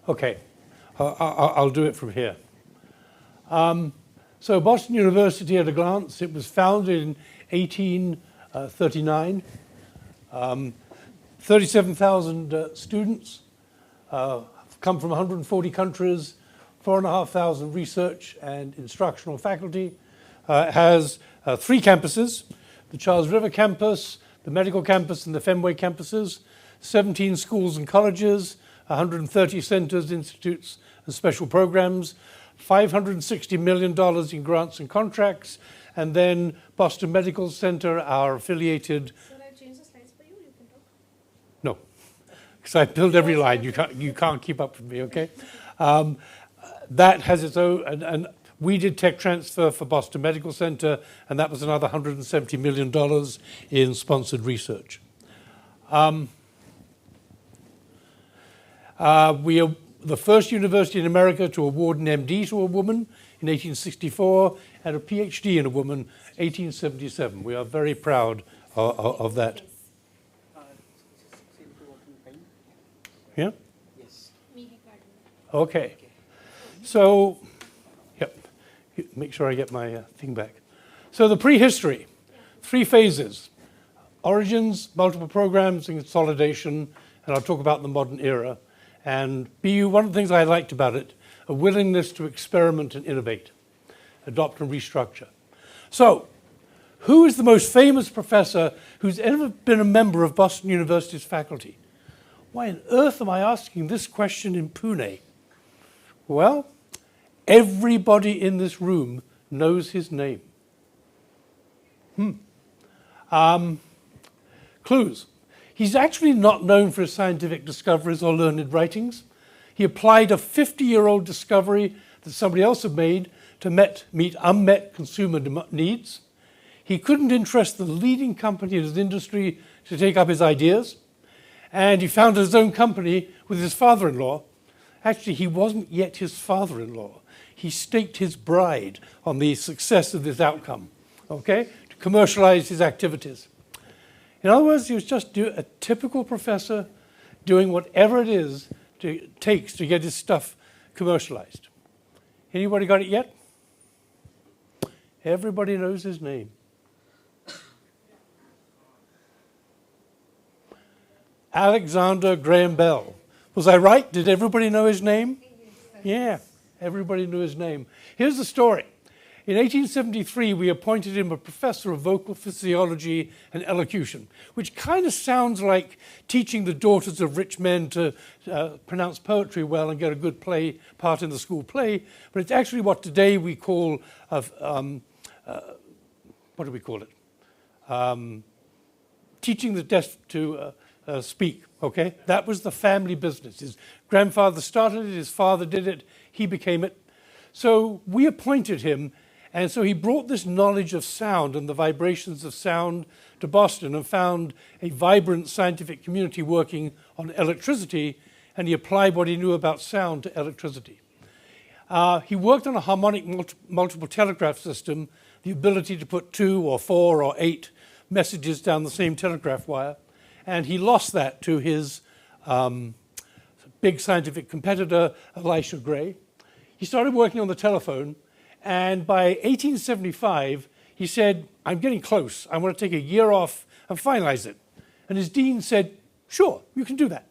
Okay, I'll do it from here. So Boston University at a glance, it was founded in 1839. 37,000 students, come from 140 countries, 4,500 research and instructional faculty. Has 3 campuses, the Charles River campus, the medical campus, and the Fenway campuses, 17 schools and colleges, 130 centers, institutes, and special programs, $560 million in grants and contracts, and then Boston Medical Center, our affiliated. Should I change the slides for you? You can talk. No, because I build every line. You can't keep up with me, okay? That has its own, and we did tech transfer for Boston Medical Center, and that was another $170 million in sponsored research. We are the first university in America to award an MD to a woman in 1864 and a PhD in a woman 1877. We are very proud of that. Yeah? Yes. Okay. So, yep, make sure I get my thing back. So the prehistory, 3 phases: origins, multiple programs, and consolidation, and I'll talk about the modern era. And BU, one of the things I liked about it, a willingness to experiment and innovate, adopt and restructure. So, who is the most famous professor who's ever been a member of Boston University's faculty? Why on earth am I asking this question in Pune? Well, everybody in this room knows his name. Clues. He's actually not known for his scientific discoveries or learned writings. He applied a 50-year-old discovery that somebody else had made to meet unmet consumer needs. He couldn't interest the leading company in his industry to take up his ideas. And he founded his own company with his father-in-law. Actually, he wasn't yet his father-in-law. He staked his bride on the success of this outcome, okay, to commercialize his activities. In other words, he was just a typical professor doing whatever it takes to get his stuff commercialized. Anybody got it yet? Everybody knows his name. Alexander Graham Bell. Was I right? Did everybody know his name? Yeah, everybody knew his name. Here's the story. In 1873, we appointed him a professor of vocal physiology and elocution, which kind of sounds like teaching the daughters of rich men to pronounce poetry well and get a good part in the school play, but it's actually what today we call, what do we call it? Teaching the deaf to speak, okay? That was the family business. His grandfather started it, his father did it, he became it. So we appointed him. And so he brought this knowledge of sound and the vibrations of sound to Boston and found a vibrant scientific community working on electricity, and he applied what he knew about sound to electricity. He worked on a harmonic multiple telegraph system, the ability to put 2 or 4 or 8 messages down the same telegraph wire, and he lost that to his big scientific competitor, Elisha Gray. He started working on the telephone. And by 1875, he said, I'm getting close. I want to take a year off and finalize it. And his dean said, sure, you can do that.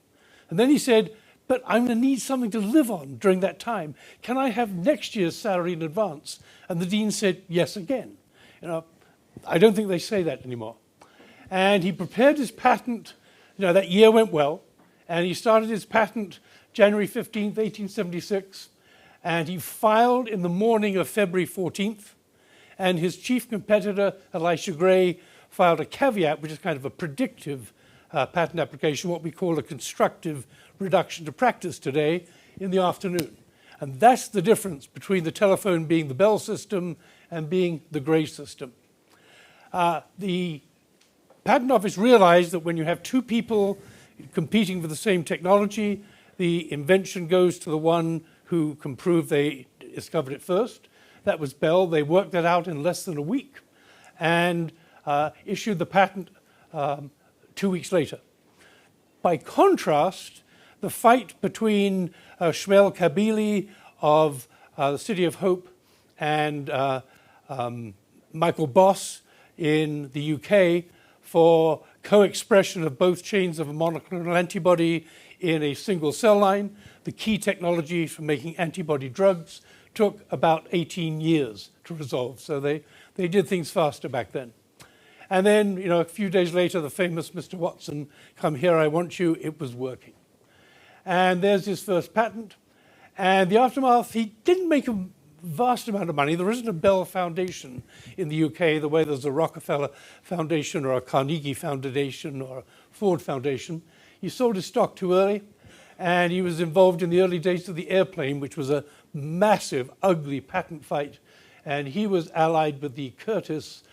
And then he said, but I'm going to need something to live on during that time. Can I have next year's salary in advance? And the dean said, yes, again. You know, I don't think they say that anymore. And he prepared his patent. You know, that year went well. And he started his patent January 15th, 1876. And he filed in the morning of February 14th, and his chief competitor, Elisha Gray, filed a caveat, which is kind of a predictive patent application, what we call a constructive reduction to practice today, in the afternoon. And that's the difference between the telephone being the Bell system and being the Gray system. The Patent Office realized that when you have 2 people competing for the same technology, the invention goes to the one who can prove they discovered it first. That was Bell. They worked that out in less than a week and issued the patent 2 weeks later. By contrast, the fight between Shmuel Kabili of the City of Hope and Michael Boss in the UK for co-expression of both chains of a monoclonal antibody in a single cell line. The key technology for making antibody drugs took about 18 years to resolve. So they did things faster back then. And then, a few days later, the famous Mr. Watson, come here, I want you, it was working. And there's his first patent. And the aftermath, he didn't make a vast amount of money. There isn't a Bell Foundation in the UK the way there's a Rockefeller Foundation or a Carnegie Foundation or a Ford Foundation. He sold his stock too early, and he was involved in the early days of the airplane, which was a massive, ugly patent fight. And he was allied with the Curtiss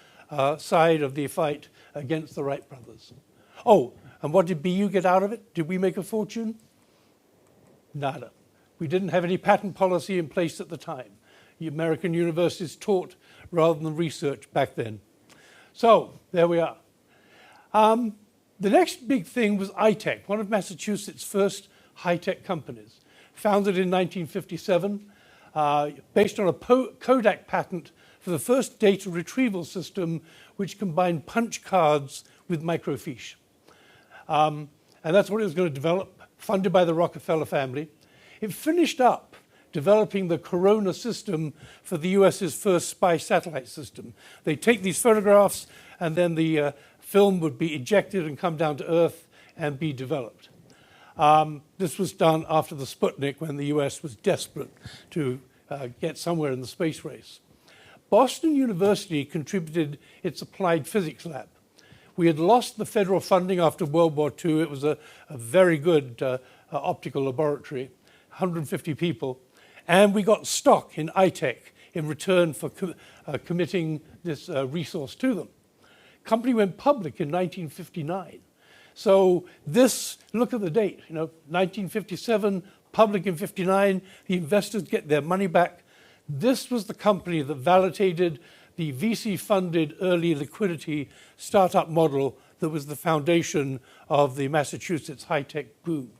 side of the fight against the Wright brothers. Oh, and what did BU get out of it? Did we make a fortune? Nada. We didn't have any patent policy in place at the time. The American universities taught rather than research back then. So there we are. The next big thing was iTech, one of Massachusetts' first high-tech companies. Founded in 1957, based on a Kodak patent for the first data retrieval system which combined punch cards with microfiche. And that's what it was going to develop, funded by the Rockefeller family. It finished up developing the Corona system for the US's first spy satellite system. They take these photographs and then the film would be ejected and come down to Earth and be developed. This was done after the Sputnik when the US was desperate to get somewhere in the space race. Boston University contributed its applied physics lab. We had lost the federal funding after World War II. It was a very good optical laboratory, 150 people. And we got stock in iTech in return for committing this resource to them. Company went public in 1959. So this, look at the date, 1957, public in 59, the investors get their money back. This was the company that validated the VC-funded early liquidity startup model that was the foundation of the Massachusetts high-tech boom.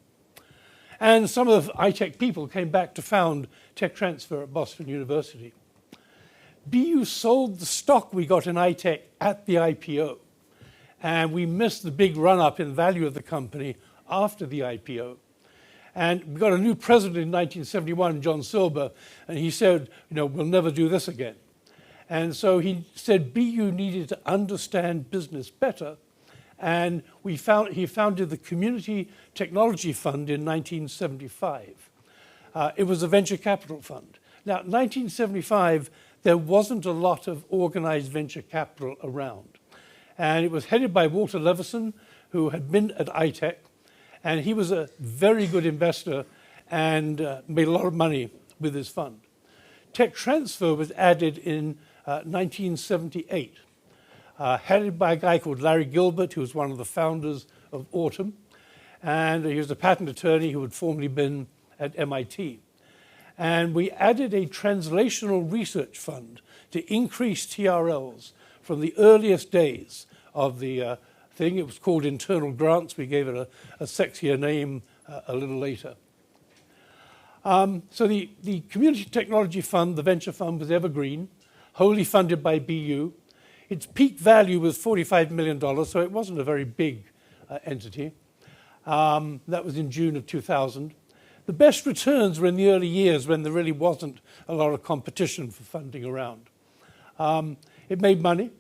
And some of the iTech people came back to found Tech Transfer at Boston University. BU sold the stock we got in iTech at the IPO. And we missed the big run-up in value of the company after the IPO. And we got a new president in 1971, John Silber, and he said, we'll never do this again. And so he said BU needed to understand business better. And he founded the Community Technology Fund in 1975. It was a venture capital fund. Now, in 1975, there wasn't a lot of organized venture capital around. And it was headed by Walter Leveson, who had been at iTech. And he was a very good investor and made a lot of money with his fund. Tech Transfer was added in 1978. Headed by a guy called Larry Gilbert, who was one of the founders of Autumn. And he was a patent attorney who had formerly been at MIT. And we added a translational research fund to increase TRLs from the earliest days of the thing. It was called Internal Grants. We gave it a sexier name a little later. So the Community Technology Fund, the venture fund, was evergreen, wholly funded by BU. Its peak value was $45 million, so it wasn't a very big entity. That was in June of 2000. The best returns were in the early years when there really wasn't a lot of competition for funding around. It made money.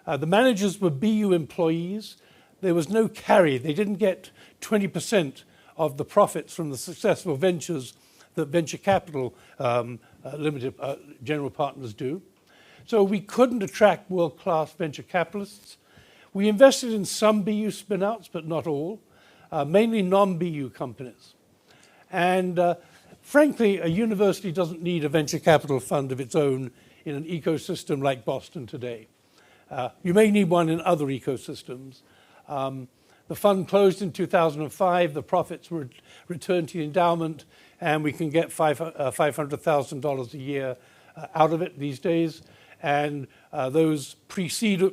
The managers were BU employees. There was no carry. They didn't get 20% of the profits from the successful ventures that venture capital limited general partners do. So we couldn't attract world-class venture capitalists. We invested in some BU spin-outs, but not all, mainly non-BU companies. And frankly, a university doesn't need a venture capital fund of its own in an ecosystem like Boston today. You may need one in other ecosystems. The fund closed in 2005. The profits were returned to the endowment, and we can get $500,000 a year out of it these days. And those pre-seed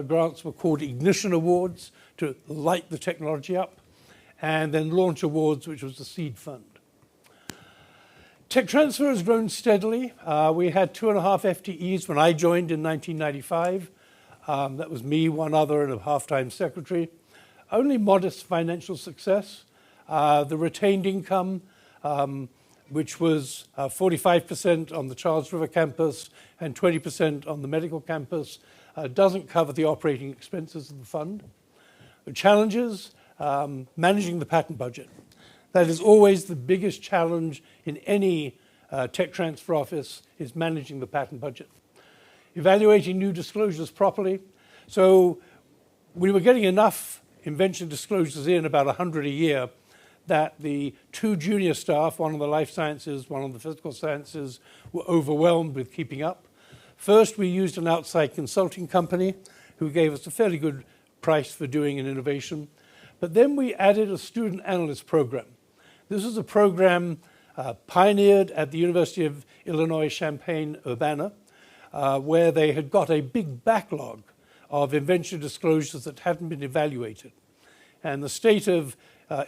grants were called Ignition Awards to light the technology up. and then Launch Awards, which was the seed fund. Tech Transfer has grown steadily. We had 2.5 FTEs when I joined in 1995. That was me, one other, and a half-time secretary. Only modest financial success. The retained income, which was 45% on the Charles River campus and 20% on the medical campus, doesn't cover the operating expenses of the fund. The challenges, managing the patent budget. That is always the biggest challenge in any tech transfer office, is managing the patent budget. Evaluating new disclosures properly. So we were getting enough invention disclosures in, about 100 a year, that the 2 junior staff, one on the life sciences, one on the physical sciences, were overwhelmed with keeping up. First, we used an outside consulting company who gave us a fairly good price for doing an innovation. But then we added a student analyst program. This was a program pioneered at the University of Illinois Champaign-Urbana, where they had got a big backlog of invention disclosures that hadn't been evaluated. And the state of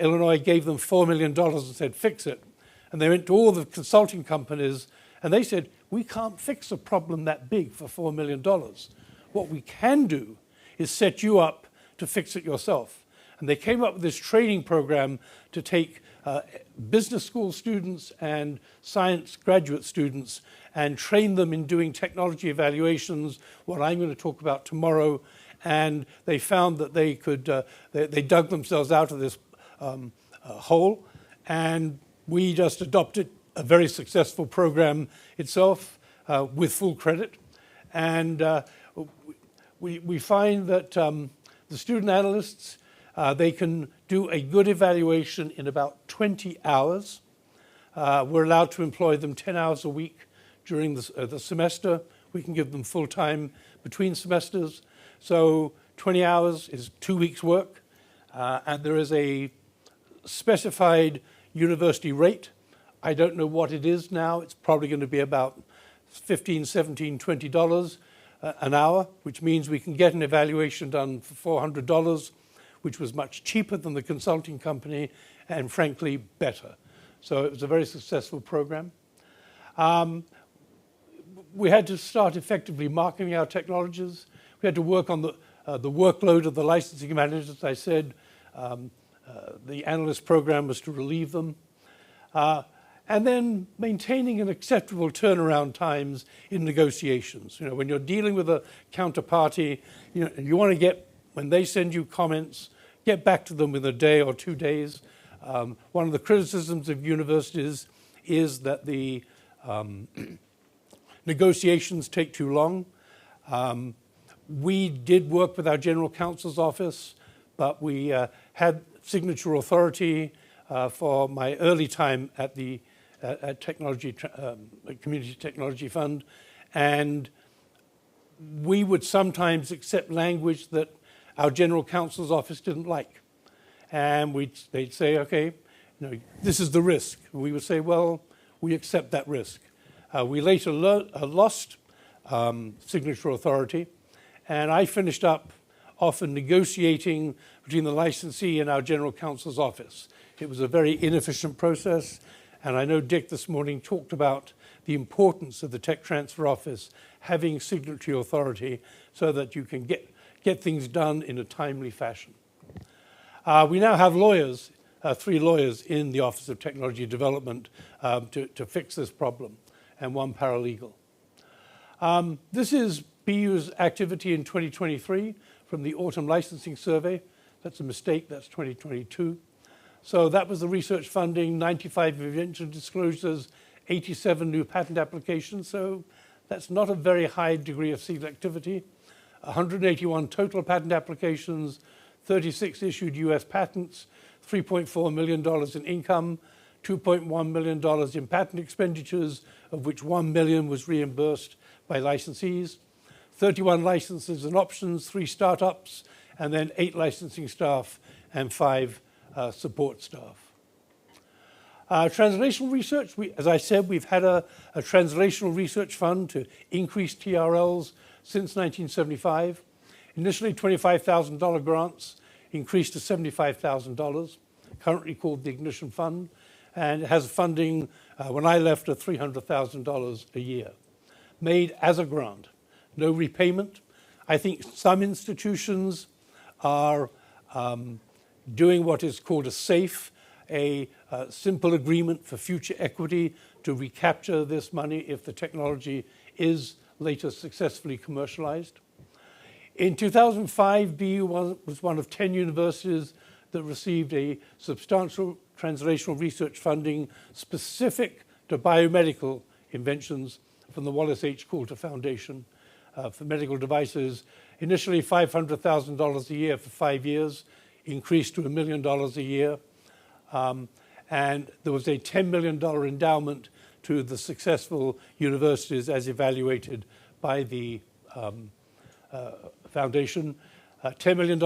Illinois gave them $4 million and said, fix it. And they went to all the consulting companies, and they said, we can't fix a problem that big for $4 million. What we can do is set you up to fix it yourself. And they came up with this training program to take business school students and science graduate students and train them in doing technology evaluations, what I'm going to talk about tomorrow. And they found that they could, they dug themselves out of this hole, and we just adopted a very successful program itself with full credit. And we find that the student analysts, they can do a good evaluation in about 20 hours. We're allowed to employ them 10 hours a week during the semester. We can give them full time between semesters. So 20 hours is 2 weeks' work. And there is a specified university rate. I don't know what it is now. It's probably going to be about $15, $17, $20 an hour, which means we can get an evaluation done for $400, which was much cheaper than the consulting company and frankly better. So it was a very successful program. We had to start effectively marketing our technologies. We had to work on the workload of the licensing managers. As I said, the analyst program was to relieve them. And then maintaining an acceptable turnaround times in negotiations. You know, when you're dealing with a counterparty, you want to get, when they send you comments, get back to them within a day or 2 days. One of the criticisms of universities is that the negotiations take too long. We did work with our general counsel's office, but we had signature authority for my early time at the Community Technology Fund, and we would sometimes accept language that our general counsel's office didn't like. And they'd say, okay, this is the risk. We would say, well, we accept that risk. We later lost signature authority, and I finished up often negotiating between the licensee and our general counsel's office. It was a very inefficient process, and I know Dick this morning talked about the importance of the tech transfer office having signatory authority so that you can get things done in a timely fashion. We now have lawyers, 3 lawyers in the Office of Technology Development to fix this problem, and 1 paralegal. This is BU's activity in 2023 from the Autumn Licensing Survey. That's a mistake, that's 2022. So that was the research funding, 95 invention disclosures, 87 new patent applications. So that's not a very high degree of selectivity. 181 total patent applications, 36 issued US patents, $3.4 million in income, $2.1 million in patent expenditures, of which $1 million was reimbursed by licensees, 31 licenses and options, 3 startups, and then 8 licensing staff and 5 support staff. Translational research, as I said, we've had a translational research fund to increase TRLs since 1975. Initially $25,000 grants, increased to $75,000. currently called the Ignition Fund, and it has funding, when I left, of $300,000 a year, made as a grant, no repayment. I think some institutions are doing what is called a SAFE, a simple agreement for future equity to recapture this money if the technology is later successfully commercialized. In 2005, BU was one of 10 universities that received a substantial translational research funding specific to biomedical inventions from the Wallace H. Coulter Foundation for medical devices. Initially $500,000 a year for 5 years, increased to $1 million a year. And there was a $10 million endowment to the successful universities as evaluated by the foundation. $10 million,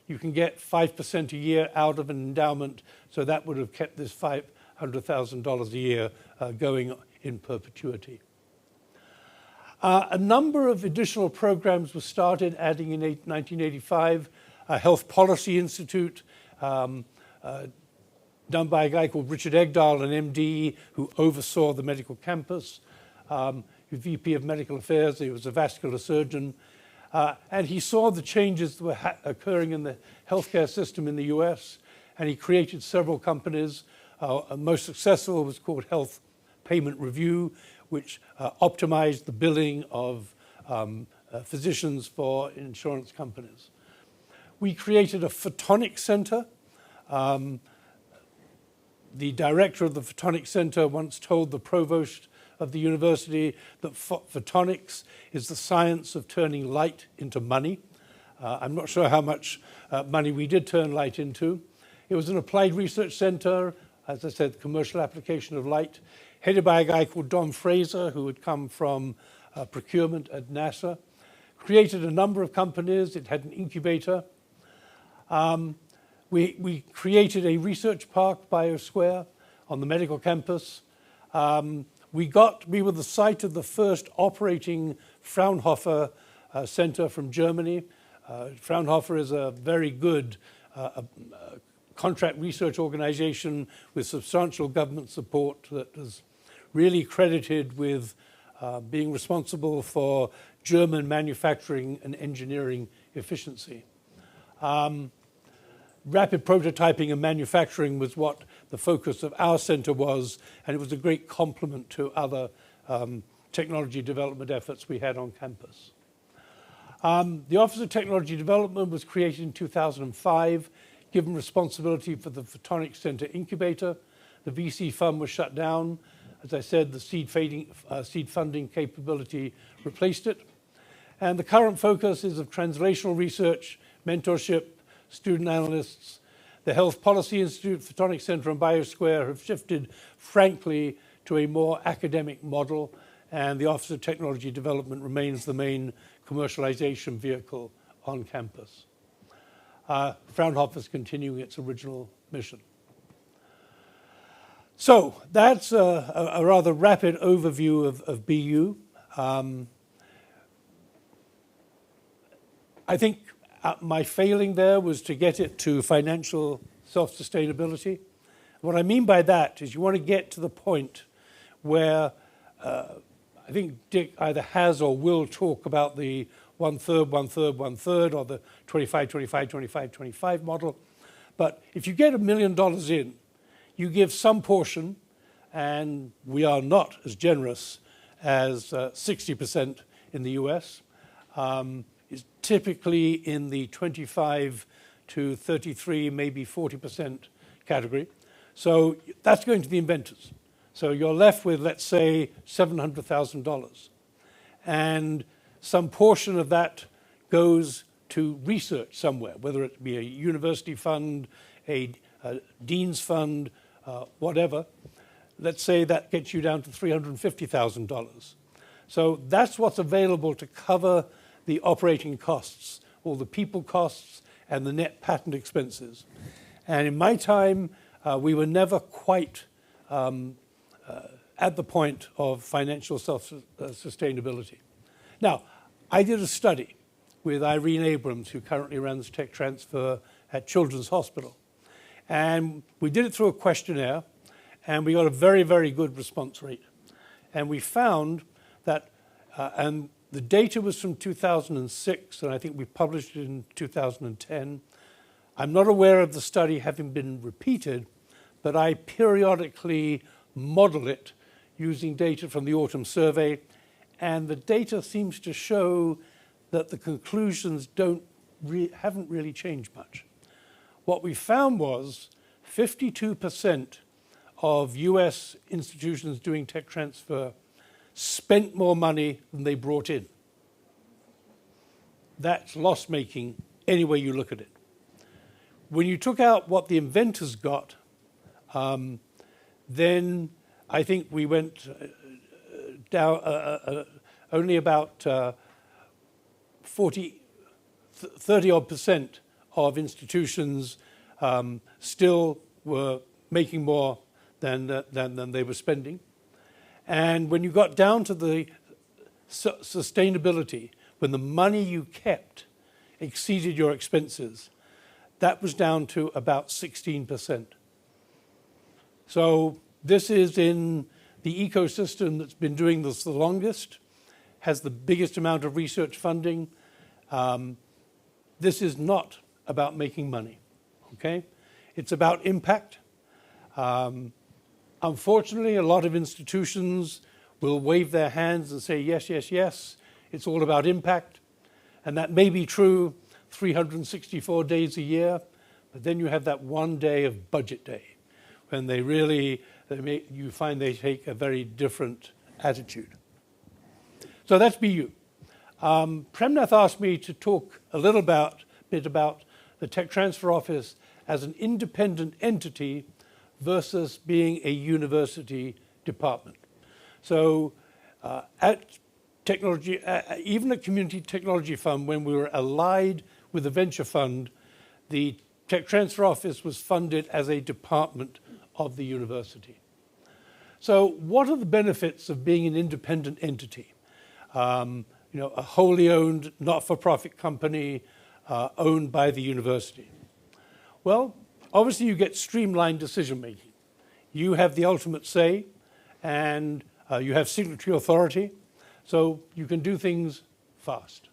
you can get 5% a year out of an endowment, so that would have kept this $500,000 a year going in perpetuity. A number of additional programs were started, adding in 1985, a Health Policy Institute, done by a guy called Richard Egdahl, an MD who oversaw the medical campus. He was VP of Medical Affairs, he was a vascular surgeon, and he saw the changes that were occurring in the healthcare system in the US, and he created several companies. Most successful was called Health Payment Review, which optimized the billing of physicians for insurance companies. We created a photonics center. The director of the Photonics Center once told the provost of the university that photonics is the science of turning light into money. I'm not sure how much money we did turn light into. It was an applied research center, as I said, commercial application of light, headed by a guy called Don Fraser, who had come from procurement at NASA. Created a number of companies. It had an incubator. We created a research park, BioSquare, on the medical campus. We were the site of the first operating Fraunhofer center from Germany. Fraunhofer is a very good contract research organization with substantial government support that is really credited with being responsible for German manufacturing and engineering efficiency. Rapid prototyping and manufacturing was what the focus of our center was, and it was a great complement to other technology development efforts we had on campus. The Office of Technology Development was created in 2005, given responsibility for the Photonics Center incubator. The VC fund was shut down. As I said, the seed funding capability replaced it. And the current focus is of translational research, mentorship, student analysts. The Health Policy Institute, Photonics Center, and BioSquare have shifted, frankly, to a more academic model, and the Office of Technology Development remains the main commercialization vehicle on campus. Fraunhofer is continuing its original mission. So that's a rather rapid overview of BU. I think my failing there was to get it to financial self-sustainability. What I mean by that is you want to get to the point where I think Dick either has or will talk about the 1/3, 1/3, 1/3, or the 25, 25, 25, 25 model. But if you get $1 million in, you give some portion, and we are not as generous as 60% in the US. Is typically in the 25 to 33, maybe 40% category. So that's going to the inventors. So you're left with, let's say, $700,000. And some portion of that goes to research somewhere, whether it be a university fund, a dean's fund, whatever. Let's say that gets you down to $350,000. So that's what's available to cover the operating costs, all the people costs, and the net patent expenses. And in my time, we were never quite at the point of financial self-sustainability. Now, I did a study with Irene Abrams, who currently runs tech transfer at Children's Hospital. And we did it through a questionnaire, and we got a very, very good response rate. And we found that, and the data was from 2006, and I think we published it in 2010. I'm not aware of the study having been repeated, but I periodically model it using data from the autumn survey, and the data seems to show that the conclusions haven't really changed much. What we found was 52% of US institutions doing tech transfer spent more money than they brought in. That's loss-making any way you look at it. When you took out what the inventors got, then I think we went down only about 30-odd% of institutions still were making more than they were spending. And when you got down to the sustainability, when the money you kept exceeded your expenses, that was down to about 16%. So this is in the ecosystem that's been doing this the longest, has the biggest amount of research funding. This is not about making money, okay? It's about impact. Unfortunately, a lot of institutions will wave their hands and say, yes, yes, yes, it's all about impact. And that may be true 364 days a year, but then you have that one day of budget day when you find they take a very different attitude. So that's BU. Premnath asked me to talk a little bit about the Tech Transfer Office as an independent entity versus being a university department. So at technology, even at Community Technology Fund, when we were allied with the venture fund, the Tech Transfer Office was funded as a department of the university. So what are the benefits of being an independent entity? A wholly owned, not-for-profit company owned by the university. Well, obviously you get streamlined decision-making. You have the ultimate say, and you have signatory authority, so you can do things fast.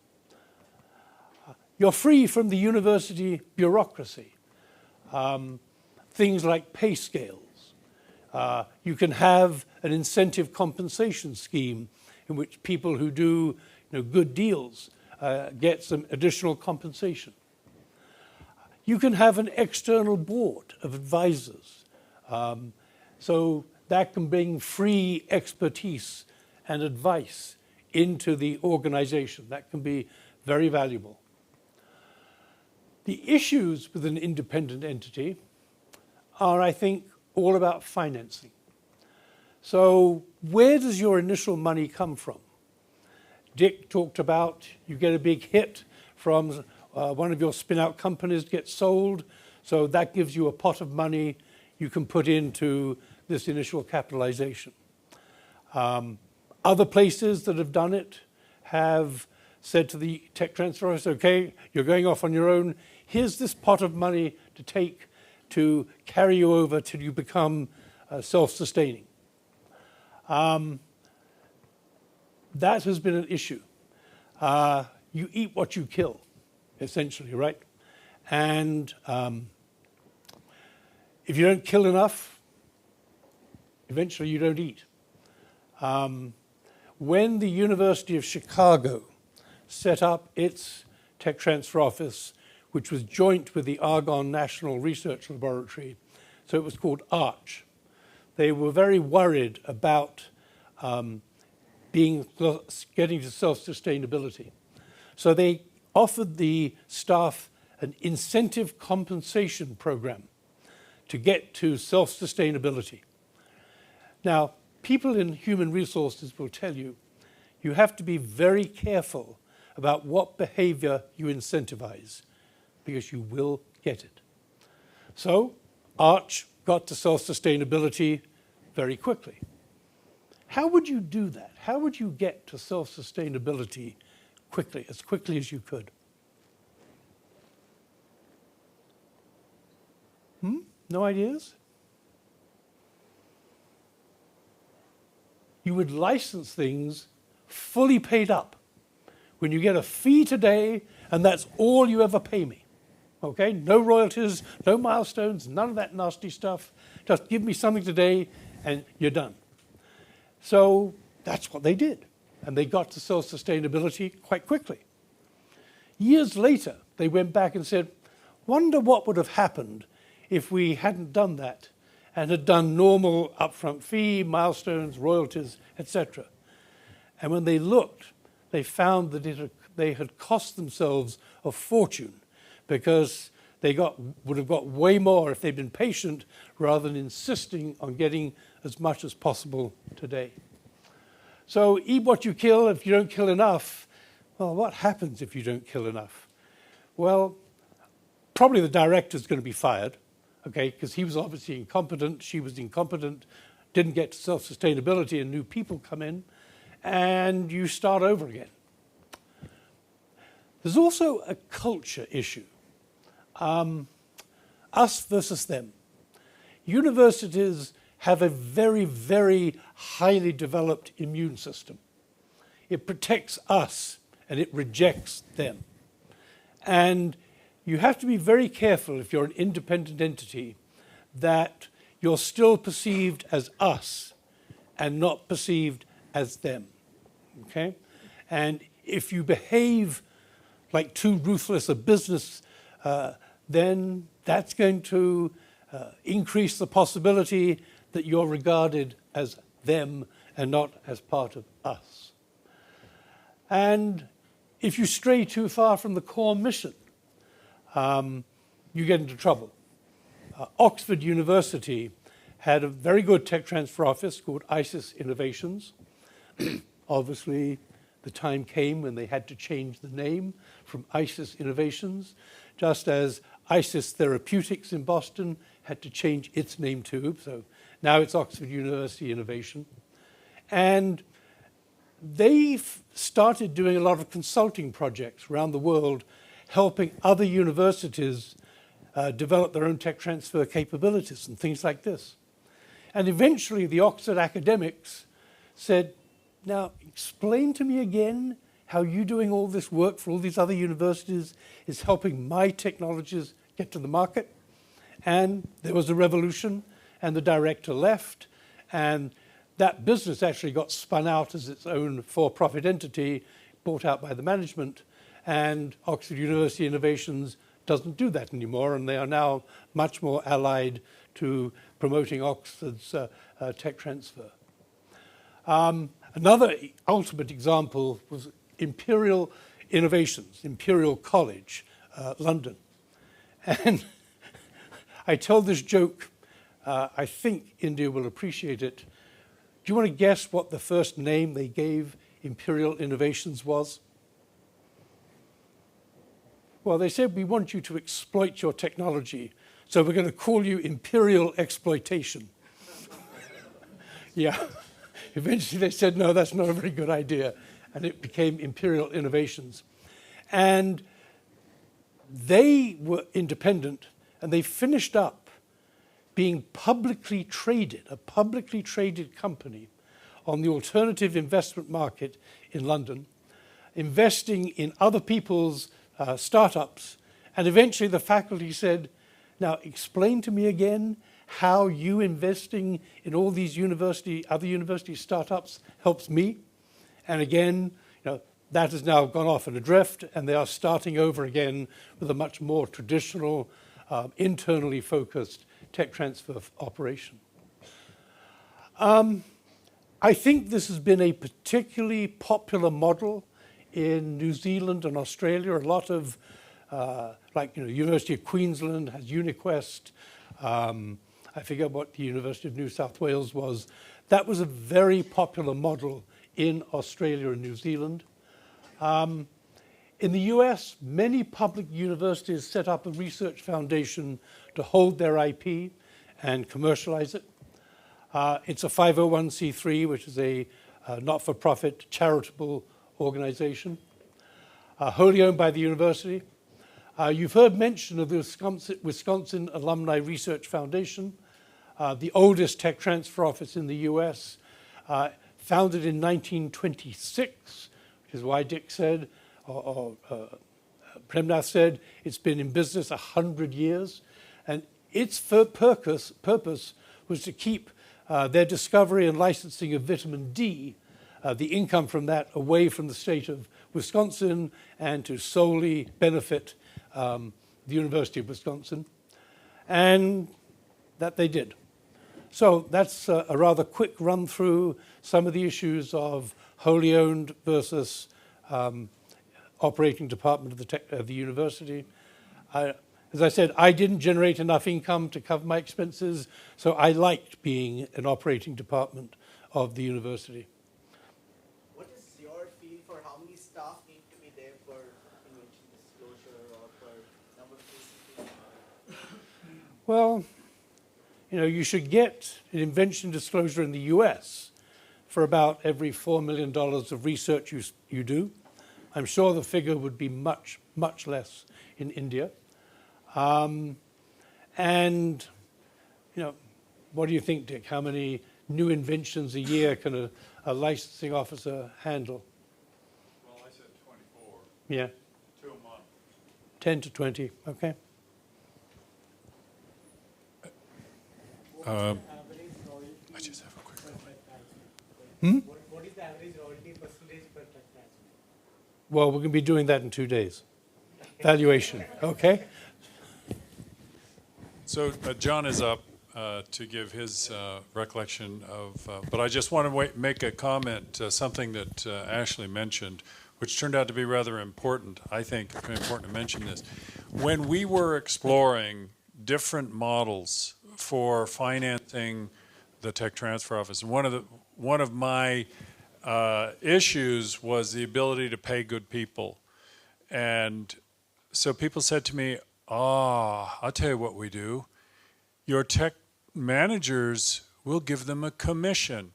You're free from the university bureaucracy. Things like pay scales. You can have an incentive compensation scheme in which people who do good deals get some additional compensation. You can have an external board of advisors. So that can bring free expertise and advice into the organization. That can be very valuable. The issues with an independent entity are, I think, all about financing. So where does your initial money come from? Dick talked about you get a big hit from one of your spin-out companies gets sold, so that gives you a pot of money you can put into this initial capitalization. Other places that have done it have said to the tech transfer office, okay, you're going off on your own, here's this pot of money to take to carry you over till you become self-sustaining. That has been an issue. You eat what you kill, essentially, right? And if you don't kill enough, eventually you don't eat. When the University of Chicago set up its tech transfer office, which was joint with the Argonne National Research Laboratory, so it was called ARCH, they were very worried about getting to self-sustainability. So they offered the staff an incentive compensation program to get to self-sustainability. Now, people in human resources will tell you, you have to be very careful about what behavior you incentivize, because you will get it. So ARCH got to self-sustainability very quickly. How would you do that? How would you get to self-sustainability quickly, as quickly as you could? No ideas? You would license things fully paid up. When you get a fee today, and that's all you ever pay me. Okay? No royalties, no milestones, none of that nasty stuff. Just give me something today, and you're done. So that's what they did. And they got to self-sustainability quite quickly. Years later, they went back and said, wonder what would have happened if we hadn't done that and had done normal upfront fee, milestones, royalties, etc. And when they looked, they found that they had cost themselves a fortune because they would have got way more if they'd been patient rather than insisting on getting as much as possible today. So eat what you kill. If you don't kill enough, well, what happens if you don't kill enough? Well, probably the director's going to be fired, okay, because he was obviously incompetent, she was incompetent, didn't get to self-sustainability, and new people come in, and you start over again. There's also a culture issue. Us versus them. Universities have a very, very highly developed immune system. It protects us and it rejects them. And you have to be very careful if you're an independent entity that you're still perceived as us and not perceived as them, okay? And if you behave like too ruthless a business, then that's going to increase the possibility that you're regarded as them and not as part of us. And if you stray too far from the core mission, you get into trouble. Oxford University had a very good tech transfer office called ISIS Innovations. Obviously, the time came when they had to change the name from ISIS Innovations, just as ISIS Therapeutics in Boston had to change its name too. So now it's Oxford University Innovation. And they started doing a lot of consulting projects around the world, helping other universities develop their own tech transfer capabilities and things like this. And eventually the Oxford academics said, now explain to me again how you doing all this work for all these other universities is helping my technologies get to the market. And there was a revolution, and the director left, and that business actually got spun out as its own for-profit entity, bought out by the management, and Oxford University Innovations doesn't do that anymore, and they are now much more allied to promoting Oxford's tech transfer. Another ultimate example was Imperial Innovations, Imperial College, London. And I told this joke, I think India will appreciate it. Do you want to guess what the first name they gave Imperial Innovations was? Well, they said, we want you to exploit your technology, so we're going to call you Imperial Exploitation. Yeah. Eventually they said, no, that's not a very good idea, and it became Imperial Innovations. And they were independent, and they finished up being publicly traded, a publicly traded company on the alternative investment market in London, investing in other people's startups. And eventually the faculty said, now explain to me again how you investing in all these other university startups helps me. And again, that has now gone off in a drift, and they are starting over again with a much more traditional, internally focused tech transfer operation. I think this has been a particularly popular model in New Zealand and Australia. A lot of, University of Queensland has UniQuest. I forget what the University of New South Wales was. That was a very popular model in Australia and New Zealand. In the US, many public universities set up a research foundation to hold their IP and commercialize it. It's a 501c3, which is a not-for-profit charitable organization, wholly owned by the university. You've heard mention of the Wisconsin Alumni Research Foundation, the oldest tech transfer office in the US, founded in 1926, which is why Dick said, or Premnath said, it's been in business 100 years. And its purpose was to keep their discovery and licensing of vitamin D, the income from that, away from the state of Wisconsin and to solely benefit the University of Wisconsin. And that they did. So that's a rather quick run through some of the issues of wholly owned versus operating department of the university. As I said, I didn't generate enough income to cover my expenses, so I liked being an operating department of the university. What is your feel for how many staff need to be there for invention disclosure or for number of cases? Well, you know, you should get an invention disclosure in the US for about every $4 million of research you do. I'm sure the figure would be much, much less in India. And, you know, what do you think, Dick? How many new inventions a year can a licensing officer handle? Well, I said 24. Yeah. 2 a month. 10 to 20, okay. I just have a quick comment. What is the average royalty percentage per tech transfer? Well, we're going to be doing that in 2 days. Valuation, okay? So John is up to give his recollection of, but I just want to make a comment, something that Ashley mentioned, which turned out to be rather important. I think it's important to mention this. When we were exploring different models for financing the tech transfer office, one of my issues was the ability to pay good people. And so people said to me, I'll tell you what we do. Your tech managers will give them a commission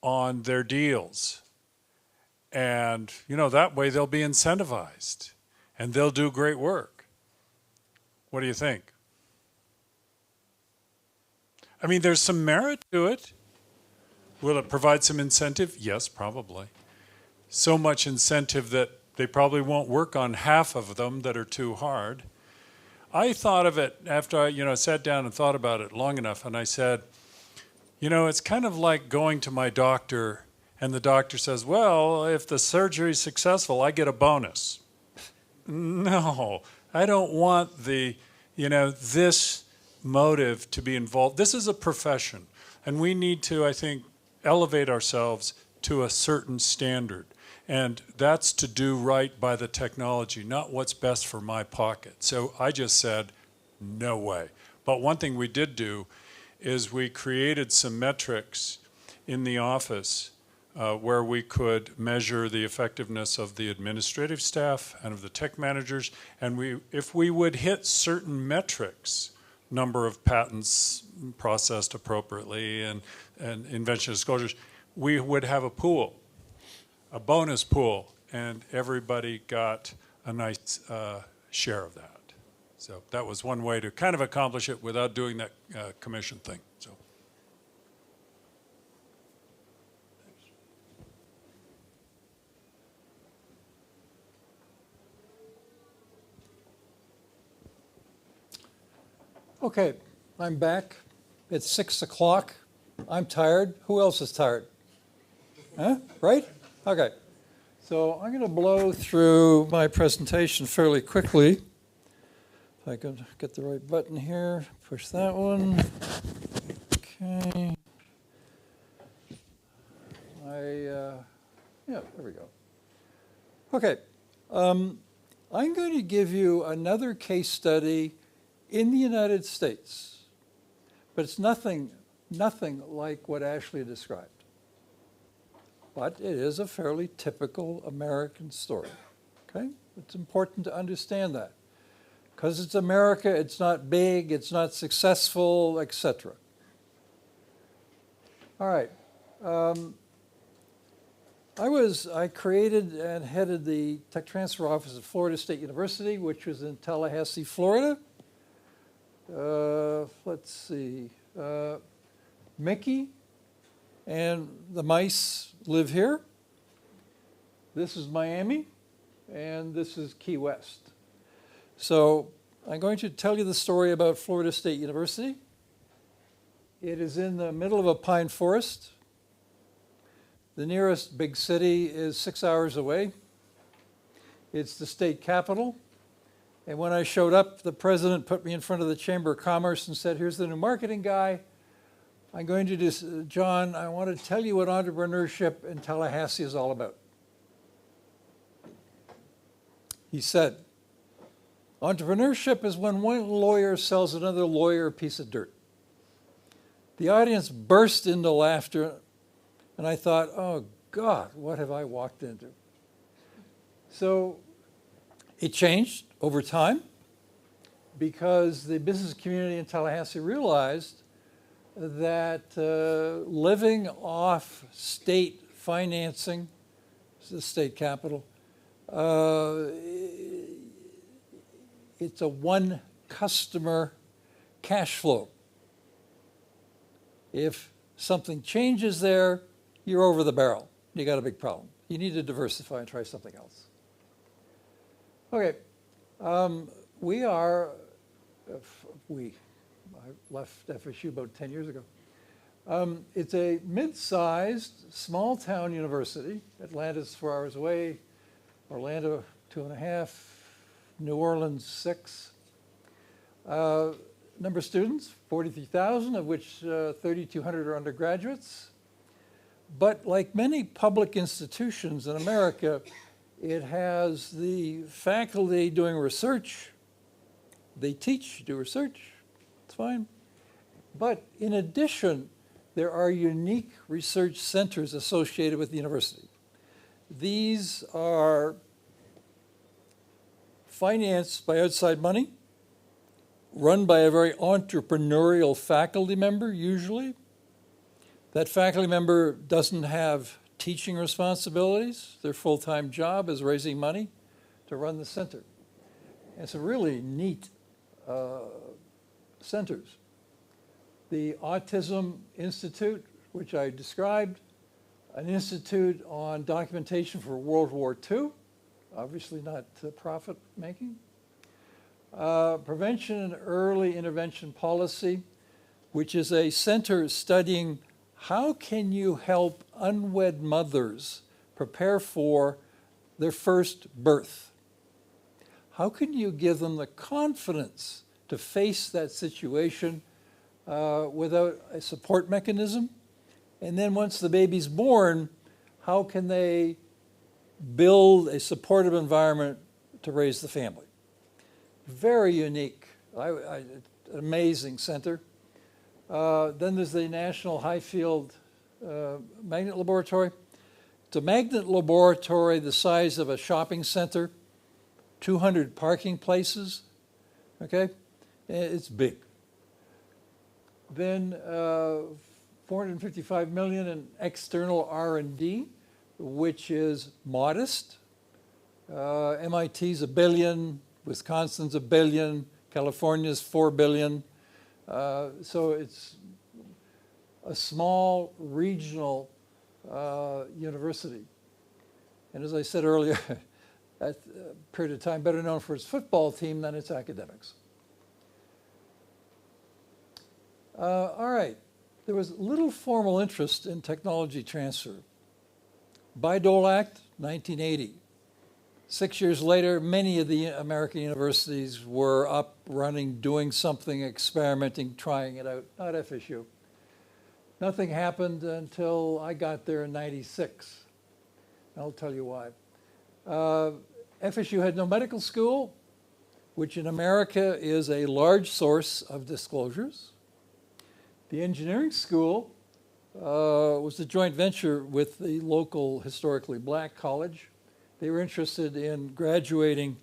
on their deals. And, you know, that way they'll be incentivized and they'll do great work. What do you think? I mean, there's some merit to it. Will it provide some incentive? Yes, probably. So much incentive that they probably won't work on half of them that are too hard. I thought of it after I, sat down and thought about it long enough, and I said, it's kind of like going to my doctor, and the doctor says, well, if the surgery is successful, I get a bonus. No, I don't want this motive to be involved. This is a profession, and we need to, I think, elevate ourselves to a certain standard. And that's to do right by the technology, not what's best for my pocket. So I just said, no way. But one thing we did do is we created some metrics in the office where we could measure the effectiveness of the administrative staff and of the tech managers. And if we would hit certain metrics, number of patents processed appropriately and invention disclosures, we would have a pool. A bonus pool, and everybody got a nice share of that. So that was one way to kind of accomplish it without doing that commission thing. So. Okay, I'm back. It's 6 o'clock. I'm tired. Who else is tired? Huh? Right? Okay, so I'm going to blow through my presentation fairly quickly. If I can get the right button here, push that one. Okay. Yeah, there we go. Okay, I'm going to give you another case study in the United States, but it's nothing like what Ashley described. But it is a fairly typical American story, okay? It's important to understand that. Because it's America, it's not big, it's not successful, etc. All right. I created and headed the tech transfer office at Florida State University, which was in Tallahassee, Florida. Let's see, Mickey and the mice live here. This is Miami, and this is Key West. So I'm going to tell you the story about Florida State University. It is in the middle of a pine forest. The nearest big city is 6 hours away. It's the state capital. And when I showed up, the president put me in front of the Chamber of Commerce and said, here's the new marketing guy. I'm going to do, John, I want to tell you what entrepreneurship in Tallahassee is all about. He said, entrepreneurship is when one lawyer sells another lawyer a piece of dirt. The audience burst into laughter, and I thought, oh God, what have I walked into? So it changed over time because the business community in Tallahassee realized that living off state financing, the state capital, it's a one customer cash flow. If something changes there, you're over the barrel. You got a big problem. You need to diversify and try something else. Okay, I left FSU about 10 years ago. It's a mid-sized, small-town university. Atlanta's 4 hours away, Orlando 2.5, New Orleans 6. Number of students, 43,000, of which 3,200 are undergraduates. But like many public institutions in America, it has the faculty doing research. They teach, do research, it's fine. But in addition, there are unique research centers associated with the university. These are financed by outside money, run by a very entrepreneurial faculty member, usually. That faculty member doesn't have teaching responsibilities. Their full-time job is raising money to run the center. And it's a really neat centers. The Autism Institute, which I described, an institute on documentation for World War II, obviously not profit-making. Prevention and Early Intervention Policy, which is a center studying how can you help unwed mothers prepare for their first birth? How can you give them the confidence to face that situation without a support mechanism? And then once the baby's born, how can they build a supportive environment to raise the family? Very unique, amazing center. Then there's the National Highfield Magnet Laboratory. It's a magnet laboratory the size of a shopping center, 200 parking places, okay? It's big. Then $455 million in external R&D, which is modest. MIT's $1 billion, Wisconsin's $1 billion, California's $4 billion. So it's a small regional university. And as I said earlier, at a period of time better known for its football team than its academics. All right, there was little formal interest in technology transfer. Bayh-Dole Act, 1980. 6 years later, many of the American universities were up, running, doing something, experimenting, trying it out, not FSU. Nothing happened until I got there in 96. I'll tell you why. FSU had no medical school, which in America is a large source of disclosures. The engineering school was a joint venture with the local historically black college. They were interested in graduating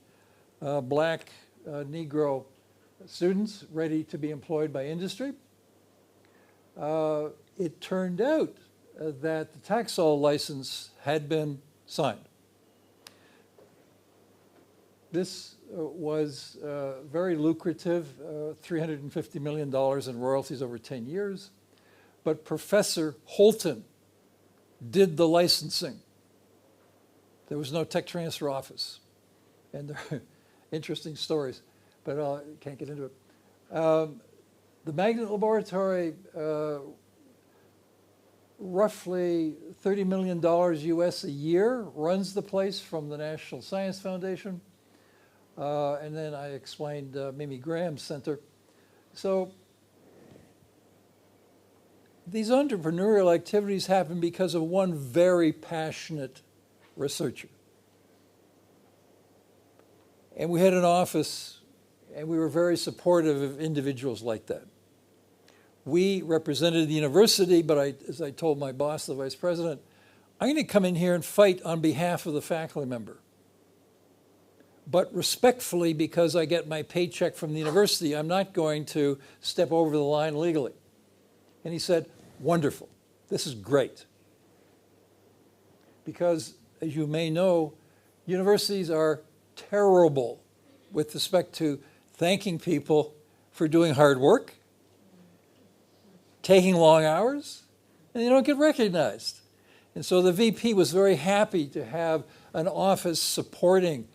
black Negro students ready to be employed by industry. It turned out that the Taxol license had been signed. This was very lucrative, $350 million in royalties over 10 years. But Professor Holton did the licensing. There was no tech transfer office. And there are interesting stories, but I can't get into it. The Magnet Laboratory, roughly $30 million US a year, runs the place from the National Science Foundation. And then I explained Mimi Graham Center. So these entrepreneurial activities happen because of one very passionate researcher. And we had an office, and we were very supportive of individuals like that. We represented the university, but as I told my boss, the vice president, I'm going to come in here and fight on behalf of the faculty member. But respectfully, because I get my paycheck from the university, I'm not going to step over the line legally. And he said, wonderful, this is great. Because, as you may know, universities are terrible with respect to thanking people for doing hard work, taking long hours, and they don't get recognized. And so the VP was very happy to have an office supporting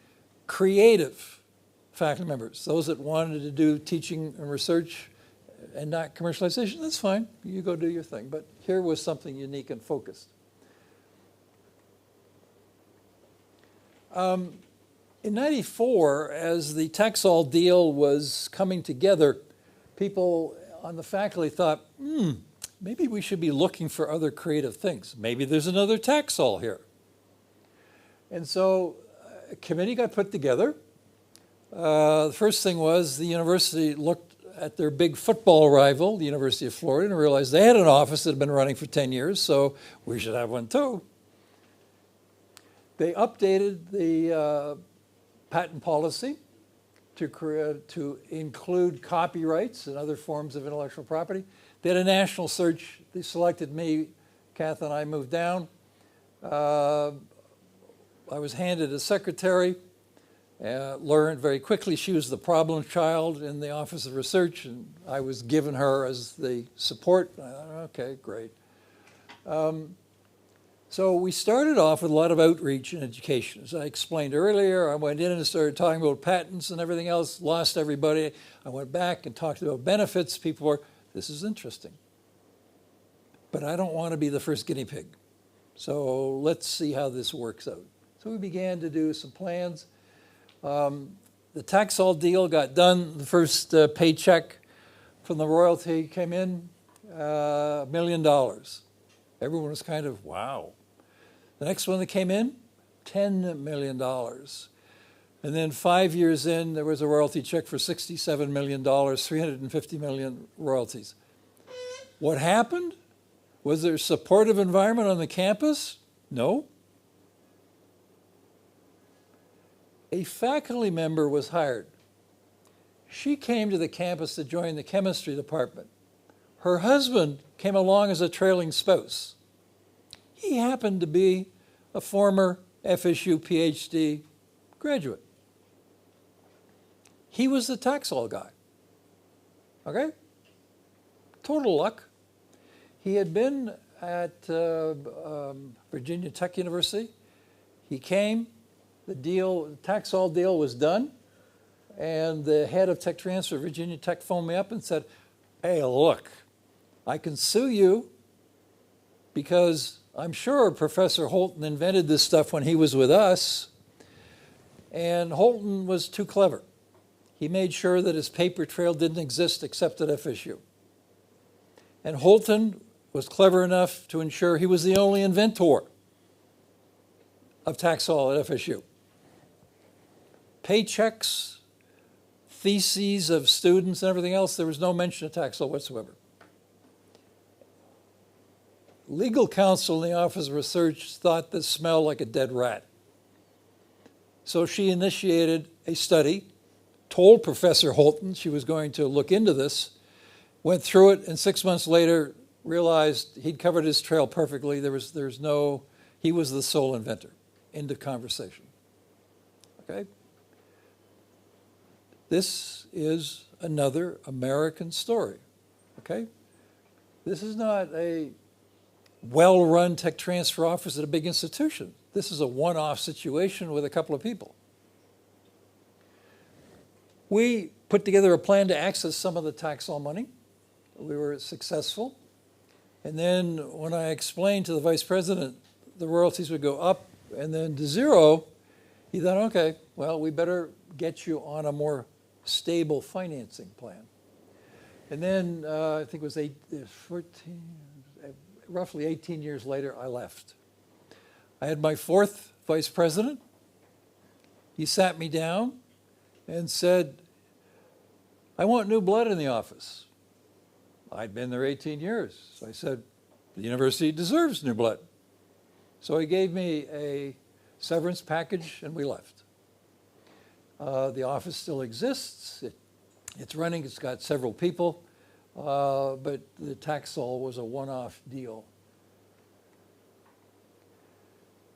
creative faculty members, those that wanted to do teaching and research and not commercialization. That's fine, you go do your thing. But here was something unique and focused. In '94, as the Taxol deal was coming together, people on the faculty thought, maybe we should be looking for other creative things. Maybe there's another Taxol here. And so a committee got put together. The first thing was the university looked at their big football rival, the University of Florida, and realized they had an office that had been running for 10 years, so we should have one too. They updated the patent policy to include copyrights and other forms of intellectual property. They had a national search. They selected me. Kath and I moved down. I was handed a secretary. Learned very quickly she was the problem child in the Office of Research, and I was given her as the support. Okay, great. So we started off with a lot of outreach and education. As I explained earlier, I went in and started talking about patents and everything else, lost everybody. I went back and talked about benefits. People were, this is interesting. But I don't want to be the first guinea pig. So let's see how this works out. So we began to do some plans. The Taxol deal got done. The first paycheck from the royalty came in, $1 million. Everyone was kind of, wow. The next one that came in, $10 million. And then 5 years in, there was a royalty check for $67 million, 350 million royalties. What happened? Was there a supportive environment on the campus? No. A faculty member was hired. She came to the campus to join the chemistry department. Her husband came along as a trailing spouse. He happened to be a former FSU PhD graduate. He was the Taxol guy. Okay? Total luck. He had been at Virginia Tech University. He came. The Taxol deal was done, and the head of tech transfer at Virginia Tech phoned me up and said, hey, look, I can sue you because I'm sure Professor Holton invented this stuff when he was with us, and Holton was too clever. He made sure that his paper trail didn't exist except at FSU. And Holton was clever enough to ensure he was the only inventor of Taxol at FSU. Paychecks, theses of students and everything else, there was no mention of Taxol whatsoever. Legal counsel in the Office of Research thought this smelled like a dead rat. So she initiated a study, told Professor Holton she was going to look into this, went through it, and 6 months later realized he'd covered his trail perfectly. There's no, he was the sole inventor. End of conversation. Okay? This is another American story. Okay? This is not a well-run tech transfer office at a big institution. This is a one-off situation with a couple of people. We put together a plan to access some of the Taxol money. We were successful. And then when I explained to the vice president the royalties would go up and then to zero, he thought, okay, well, we better get you on a more stable financing plan. And then I think it was 14, roughly 18 years later, I left. I had my fourth vice president. He sat me down and said, I want new blood in the office. I'd been there 18 years. So I said, the university deserves new blood. So he gave me a severance package and we left. The office still exists. It's running. It's got several people. But the Taxol was a one-off deal.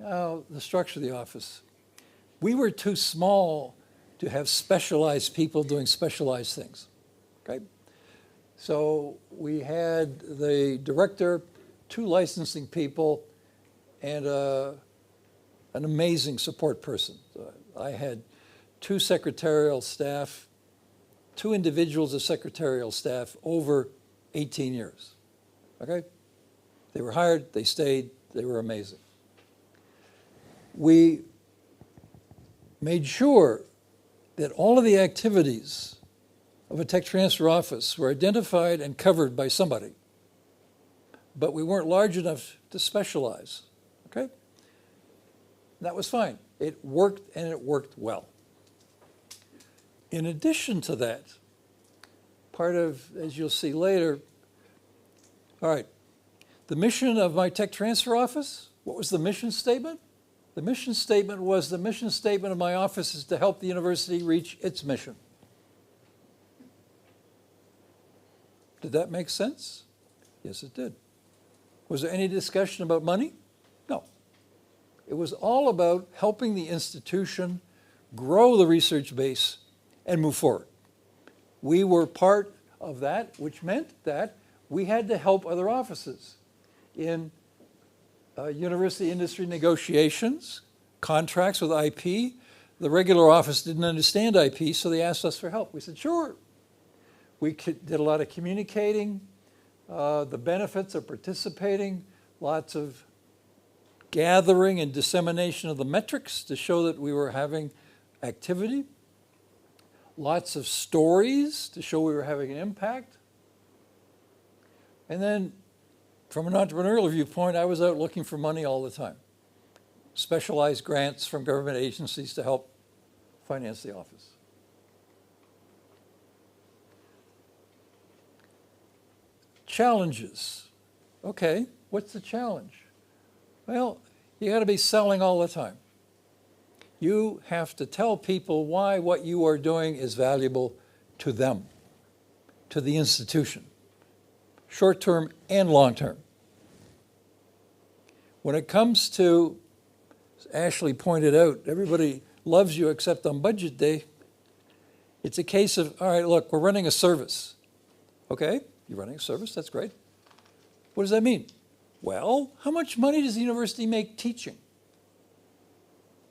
Now, the structure of the office. We were too small to have specialized people doing specialized things. Okay? So we had the director, 2 licensing people, and an amazing support person. I had 2 secretarial staff, 2 individuals of secretarial staff over 18 years. Okay? They were hired, they stayed, they were amazing. We made sure that all of the activities of a tech transfer office were identified and covered by somebody, but we weren't large enough to specialize. Okay? That was fine. It worked, and it worked well. In addition to that, part of, as you'll see later, all right, the mission of my tech transfer office, what was the mission statement? The mission statement was, the mission statement of my office is to help the university reach its mission. Did that make sense? Yes, it did. Was there any discussion about money? No. It was all about helping the institution grow the research base and move forward. We were part of that, which meant that we had to help other offices in university industry negotiations, contracts with IP. The regular office didn't understand IP, so they asked us for help. We said, sure. We did a lot of communicating, the benefits of participating, lots of gathering and dissemination of the metrics to show that we were having activity, lots of stories to show we were having an impact. And then from an entrepreneurial viewpoint, I was out looking for money all the time. Specialized grants from government agencies to help finance the office. Challenges. Okay, what's the challenge? Well, you got to be selling all the time. You have to tell people why what you are doing is valuable to them, to the institution, short-term and long-term. When it comes to, as Ashley pointed out, everybody loves you except on budget day. It's a case of, all right, look, we're running a service. Okay, you're running a service, that's great. What does that mean? Well, how much money does the university make teaching?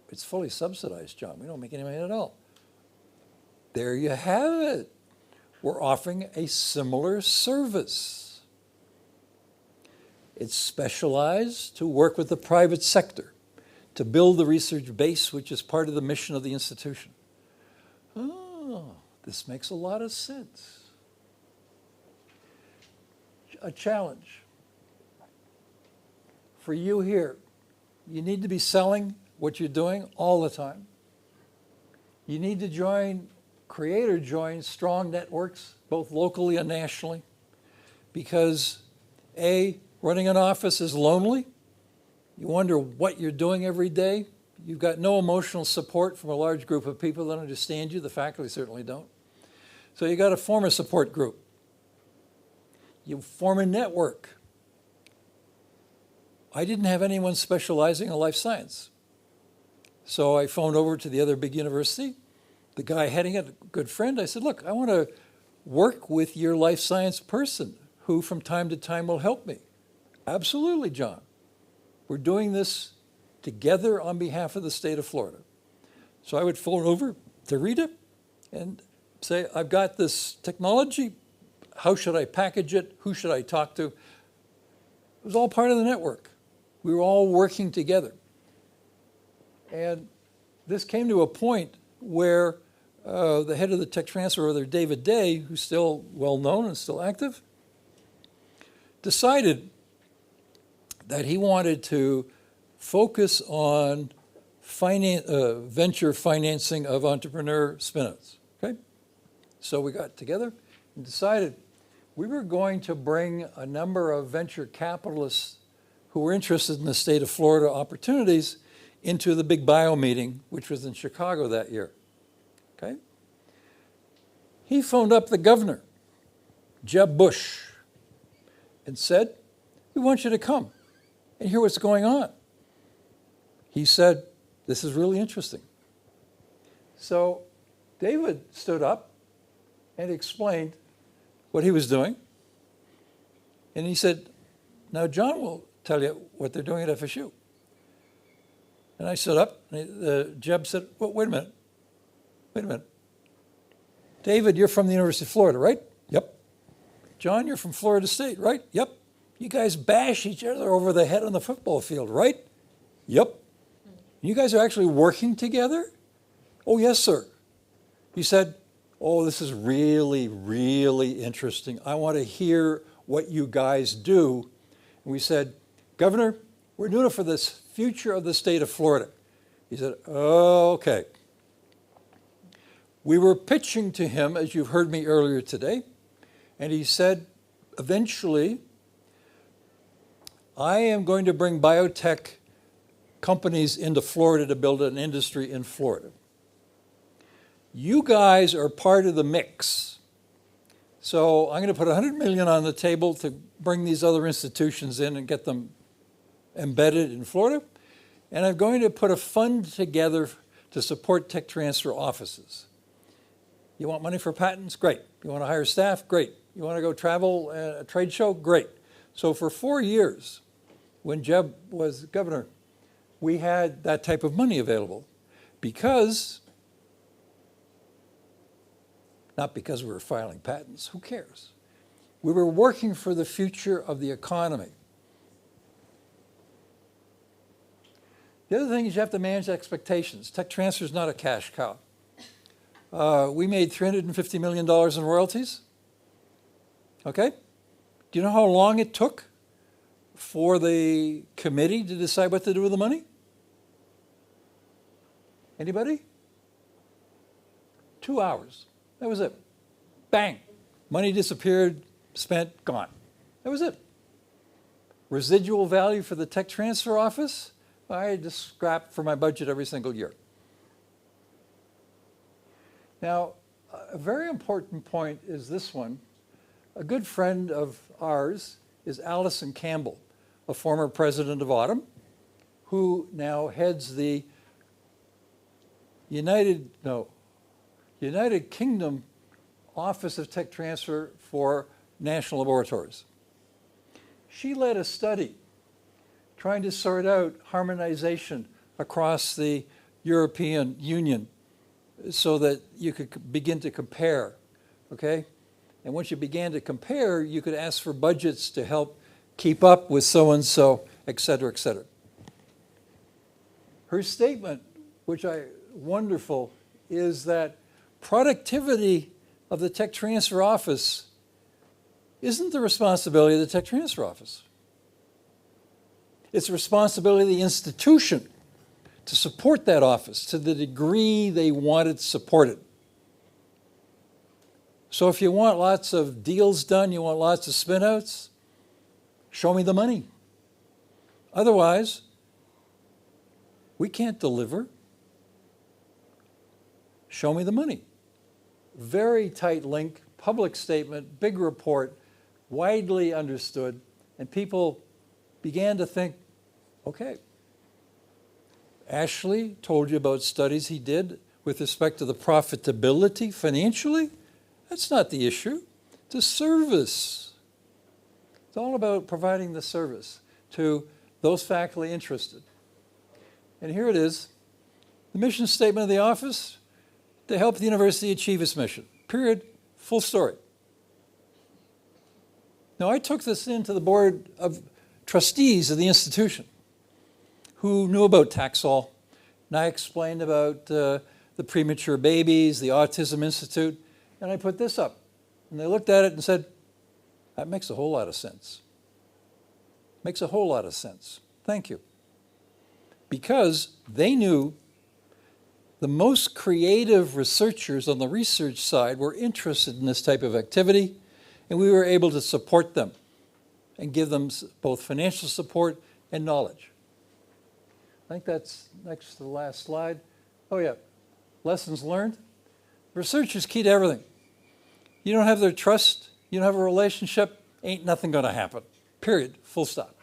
It's fully subsidized, John. We don't make any money at all. There you have it. We're offering a similar service. It's specialized to work with the private sector, to build the research base, which is part of the mission of the institution. Oh, this makes a lot of sense. A challenge for you here. You need to be selling what you're doing all the time. You need to create or join strong networks, both locally and nationally, because A, running an office is lonely. You wonder what you're doing every day. You've got no emotional support from a large group of people that understand you. The faculty certainly don't. So you got to form a support group. You form a network. I didn't have anyone specializing in life science. So I phoned over to the other big university. The guy heading it, a good friend, I said, look, I want to work with your life science person who from time to time will help me. Absolutely, John. We're doing this together on behalf of the state of Florida. So I would phone over to Rita and say, I've got this technology. How should I package it? Who should I talk to? It was all part of the network. We were all working together. And this came to a point where the head of the tech transfer, or David Day, who's still well known and still active, decided that he wanted to focus on venture financing of entrepreneur spin-outs. Okay? So we got together and decided we were going to bring a number of venture capitalists who were interested in the state of Florida opportunities into the big bio meeting, which was in Chicago that year. Okay? He phoned up the governor, Jeb Bush, and said, we want you to come and hear what's going on. He said, this is really interesting. So David stood up and explained what he was doing. And he said, now John will tell you what they're doing at FSU. And I stood up, and Jeb said, well, wait a minute. David, you're from the University of Florida, right? Yep. John, you're from Florida State, right? Yep. You guys bash each other over the head on the football field, right? Yep. You guys are actually working together? Oh, yes, sir. He said, oh, this is really, really interesting. I want to hear what you guys do. And we said, Governor, we're doing it for the future of the state of Florida. He said, oh, okay. We were pitching to him, as you've heard me earlier today, and he said, eventually, I am going to bring biotech companies into Florida to build an industry in Florida. You guys are part of the mix. So I'm going to put $100 million on the table to bring these other institutions in and get them embedded in Florida. And I'm going to put a fund together to support tech transfer offices. You want money for patents? Great. You want to hire staff? Great. You want to go travel a trade show? Great. So for 4 years, when Jeb was governor, we had that type of money available because, not because we were filing patents, who cares? We were working for the future of the economy. The other thing is you have to manage expectations. Tech transfer is not a cash cow. We made $350 million in royalties. Okay? Do you know how long it took for the committee to decide what to do with the money? Anybody? 2 hours. That was it. Bang. Money disappeared, spent, gone. That was it. Residual value for the tech transfer office, I just scrapped for my budget every single year. Now, a very important point is this one. A good friend of ours is Allison Campbell, a former president of Autumn, who now heads the United Kingdom Office of Tech Transfer for National Laboratories. She led a study trying to sort out harmonization across the European Union so that you could begin to compare, okay? And once you began to compare, you could ask for budgets to help keep up with so-and-so, et cetera, et cetera. Her statement, which wonderful, is that productivity of the tech transfer office isn't the responsibility of the tech transfer office. It's the responsibility of the institution to support that office to the degree they want it supported. So if you want lots of deals done, you want lots of spin-outs, show me the money. Otherwise, we can't deliver. Show me the money. Very tight link, public statement, big report, widely understood, and people began to think, Okay. Ashley told you about studies he did with respect to the profitability financially. That's not the issue. It's a service. It's all about providing the service to those faculty interested. And here it is, the mission statement of the office: to help the university achieve its mission. Period. Full story. Now, I took this into the board of trustees of the institution who knew about Taxol, and I explained about the premature babies, the Autism Institute, and I put this up. And they looked at it and said, that makes a whole lot of sense. Makes a whole lot of sense. Thank you. Because they knew the most creative researchers on the research side were interested in this type of activity, and we were able to support them and give them both financial support and knowledge. I think that's next to the last slide. Oh yeah, lessons learned. Research is key to everything. You don't have their trust, you don't have a relationship, ain't nothing gonna happen. Period, full stop.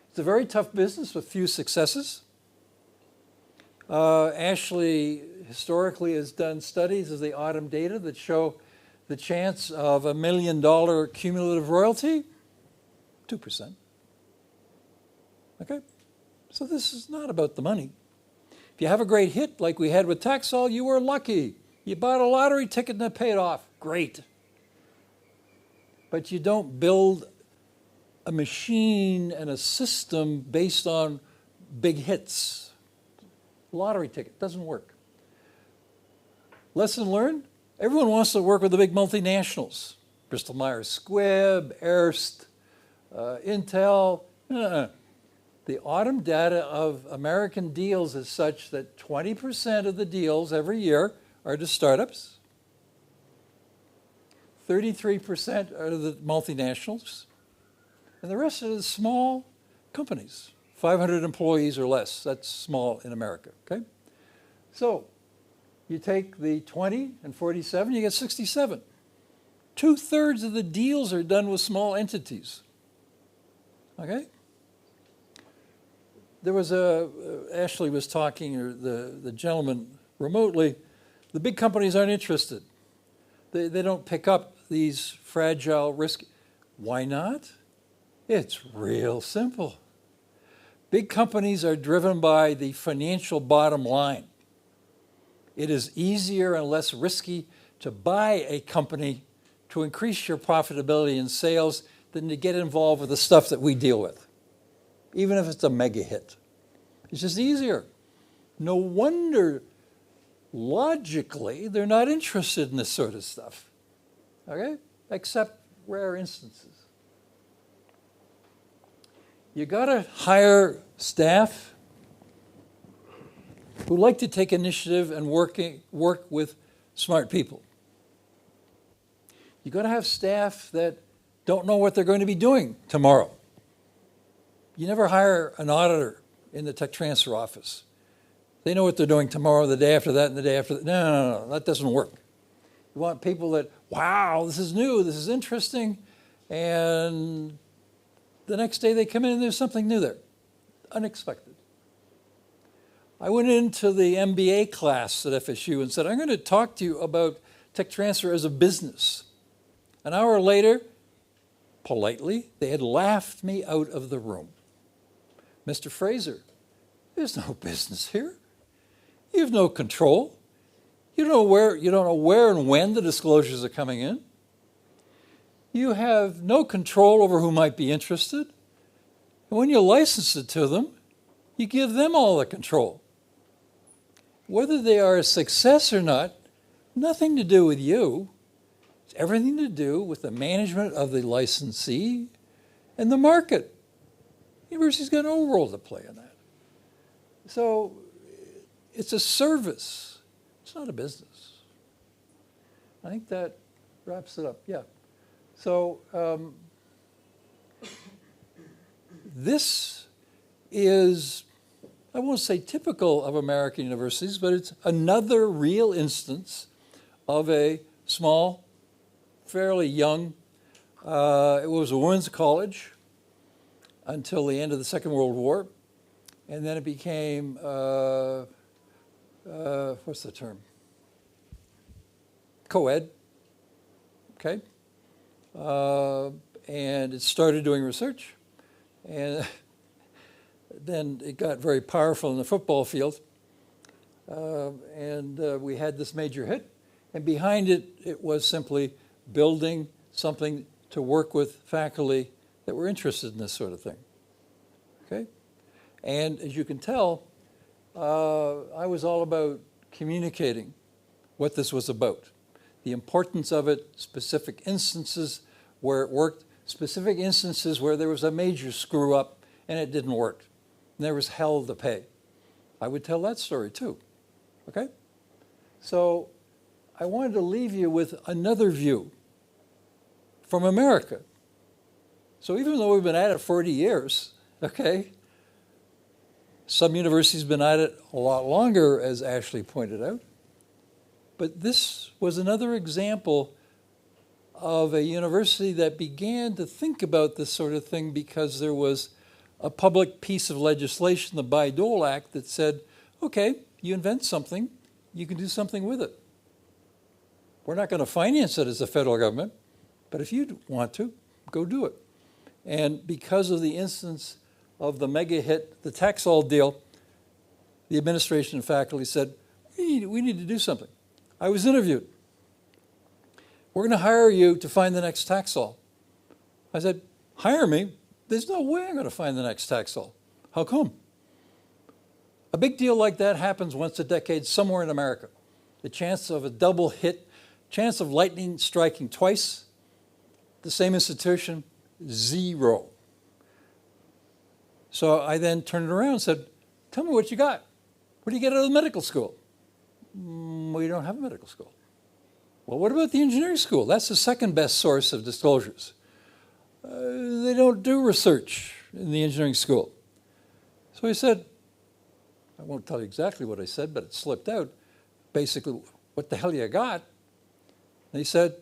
It's a very tough business with few successes. Ashley historically has done studies of the Autumn data that show the chance of $1 million cumulative royalty, 2%. Okay? So this is not about the money. If you have a great hit like we had with Taxol, you were lucky. You bought a lottery ticket and it paid off. Great. But you don't build a machine and a system based on big hits. Lottery ticket doesn't work. Lesson learned? Everyone wants to work with the big multinationals. Bristol Myers Squibb, Hearst, Intel. The Autumn data of American deals is such that 20% of the deals every year are to startups. 33% are to the multinationals. And the rest are the small companies, 500 employees or less. That's small in America, okay? So you take the 20 and 47, you get 67. 2/3 of the deals are done with small entities, okay? There was Ashley was talking, or the gentleman remotely, the big companies aren't interested. They don't pick up these fragile, risky. Why not? It's real simple. Big companies are driven by the financial bottom line. It is easier and less risky to buy a company to increase your profitability and sales than to get involved with the stuff that we deal with, even if it's a mega hit. It's just easier. No wonder, logically, they're not interested in this sort of stuff, okay? Except rare instances. You gotta hire staff who like to take initiative and work with smart people. You gotta have staff that don't know what they're going to be doing tomorrow. You never hire an auditor in the tech transfer office. They know what they're doing tomorrow, the day after that, and the day after that. No, that doesn't work. You want people that, wow, this is new, this is interesting, and the next day they come in and there's something new there, unexpected. I went into the MBA class at FSU and said, I'm going to talk to you about tech transfer as a business. An hour later, politely, they had laughed me out of the room. Mr. Fraser, there's no business here. You have no control. You don't know where and when the disclosures are coming in. You have no control over who might be interested. And when you license it to them, you give them all the control. Whether they are a success or not, nothing to do with you. It's everything to do with the management of the licensee and the market. The university's got no role to play in that. So it's a service. It's not a business. I think that wraps it up. Yeah. So this is, I won't say typical of American universities, but it's another real instance of a small, fairly young, it was a women's college, until the end of the Second World War. And then it became, what's the term? Co-ed, okay? And it started doing research. And then it got very powerful in the football field. We had this major hit. And behind it, it was simply building something to work with faculty that were interested in this sort of thing, okay? And as you can tell, I was all about communicating what this was about, the importance of it, specific instances where it worked, specific instances where there was a major screw up and it didn't work, and there was hell to pay. I would tell that story too, okay? So I wanted to leave you with another view from America. So even though we've been at it 40 years, okay, some universities have been at it a lot longer, as Ashley pointed out, but this was another example of a university that began to think about this sort of thing because there was a public piece of legislation, the Bayh-Dole Act, that said, okay, you invent something, you can do something with it. We're not going to finance it as a federal government, but if you want to, go do it. And because of the instance of the mega hit, the Taxol deal, the administration and faculty said, we need to do something. I was interviewed. We're going to hire you to find the next Taxol. I said, hire me? There's no way I'm going to find the next Taxol. How come? A big deal like that happens once a decade somewhere in America. The chance of a double hit, chance of lightning striking twice, the same institution, 0. So I then turned it around and said, tell me what you got. What do you get out of the medical school? We don't have a medical school. Well, what about the engineering school? That's the second best source of disclosures. They don't do research in the engineering school. So I said, I won't tell you exactly what I said, but it slipped out. Basically, what the hell you got? And he said,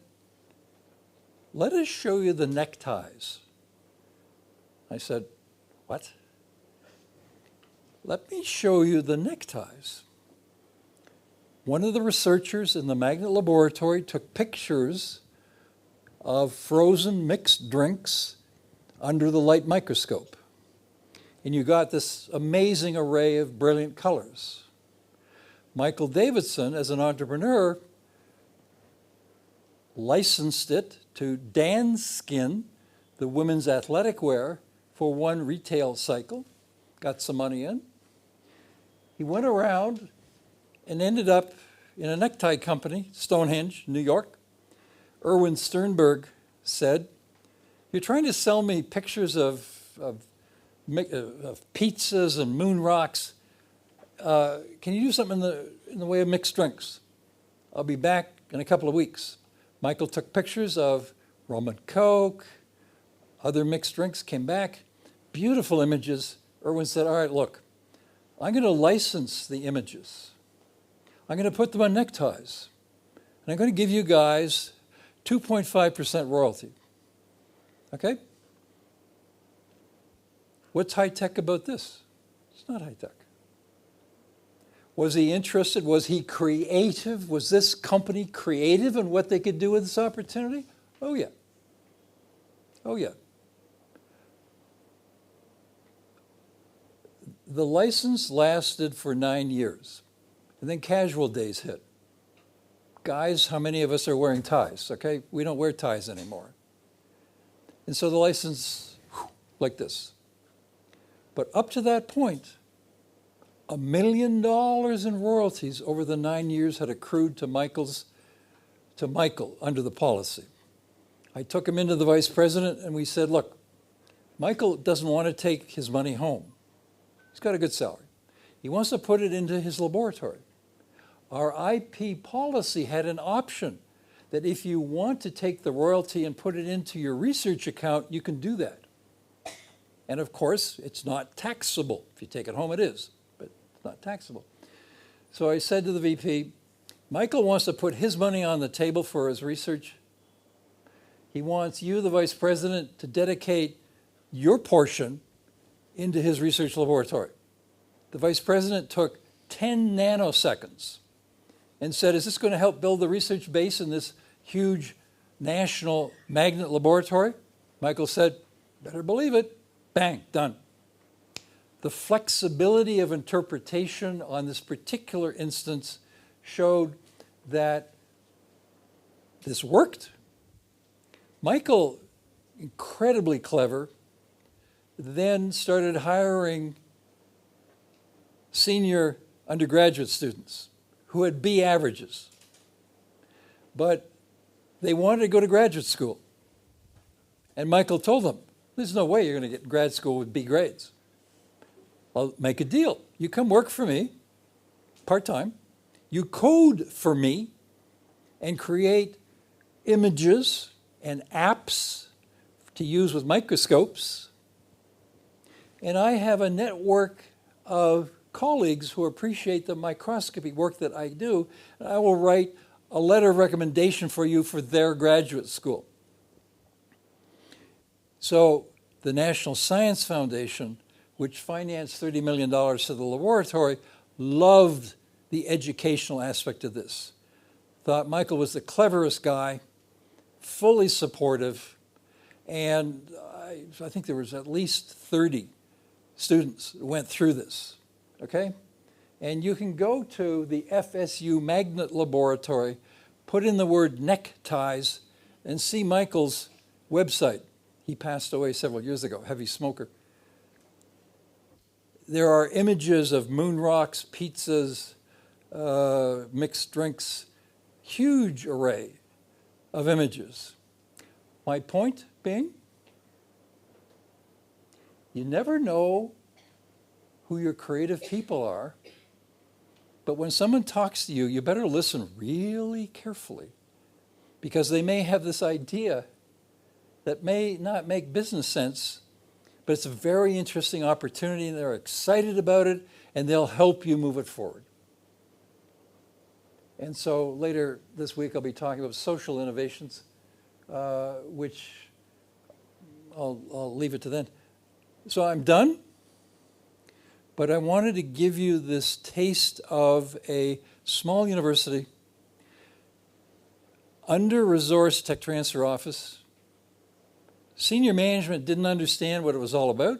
let us show you the neckties. I said, what? Let me show you the neckties. One of the researchers in the magnet laboratory took pictures of frozen mixed drinks under the light microscope. And you got this amazing array of brilliant colors. Michael Davidson, as an entrepreneur, licensed it to Danskin, the women's athletic wear, for one retail cycle, got some money in. He went around and ended up in a necktie company, Stonehenge, New York. Erwin Sternberg said, you're trying to sell me pictures of pizzas and moon rocks. Can you do something in the way of mixed drinks? I'll be back in a couple of weeks. Michael took pictures of rum and Coke, other mixed drinks, came back, beautiful images. Erwin said, all right, look, I'm going to license the images. I'm going to put them on neckties. And I'm going to give you guys 2.5% royalty. Okay? What's high-tech about this? It's not high-tech. Was he interested? Was he creative? Was this company creative in what they could do with this opportunity? Oh, yeah. Oh, yeah. The license lasted for 9 years, and then casual days hit. Guys, how many of us are wearing ties, okay? We don't wear ties anymore. And so the license, like this. But up to that point, $1 million in royalties over the 9 years had accrued to Michael under the policy. I took him into the vice president and we said, look, Michael doesn't want to take his money home. He's got a good salary. He wants to put it into his laboratory. Our IP policy had an option that if you want to take the royalty and put it into your research account, you can do that. And of course, it's not taxable. If you take it home, it is, but it's not taxable. So I said to the VP, Michael wants to put his money on the table for his research. He wants you, the vice president, to dedicate your portion into his research laboratory. The vice president took 10 nanoseconds and said, is this going to help build the research base in this huge national magnet laboratory? Michael said, better believe it. Bang, done. The flexibility of interpretation on this particular instance showed that this worked. Michael, incredibly clever, then started hiring senior undergraduate students who had B averages, but they wanted to go to graduate school. And Michael told them, there's no way you're going to get grad school with B grades. I'll make a deal. You come work for me, part-time, you code for me and create images and apps to use with microscopes. And I have a network of colleagues who appreciate the microscopy work that I do, and I will write a letter of recommendation for you for their graduate school. So the National Science Foundation, which financed $30 million to the laboratory, loved the educational aspect of this. Thought Michael was the cleverest guy, fully supportive, and I think there was at least 30 students who went through this, okay? And you can go to the FSU Magnet Laboratory, put in the word neckties, and see Michael's website. He passed away several years ago, heavy smoker. There are images of moon rocks, pizzas, mixed drinks, huge array of images. My point being, you never know who your creative people are, but when someone talks to you, you better listen really carefully, because they may have this idea that may not make business sense, but it's a very interesting opportunity, and they're excited about it, and they'll help you move it forward. And so later this week, I'll be talking about social innovations, which I'll leave it to then. So I'm done, but I wanted to give you this taste of a small university, under-resourced tech transfer office. Senior management didn't understand what it was all about.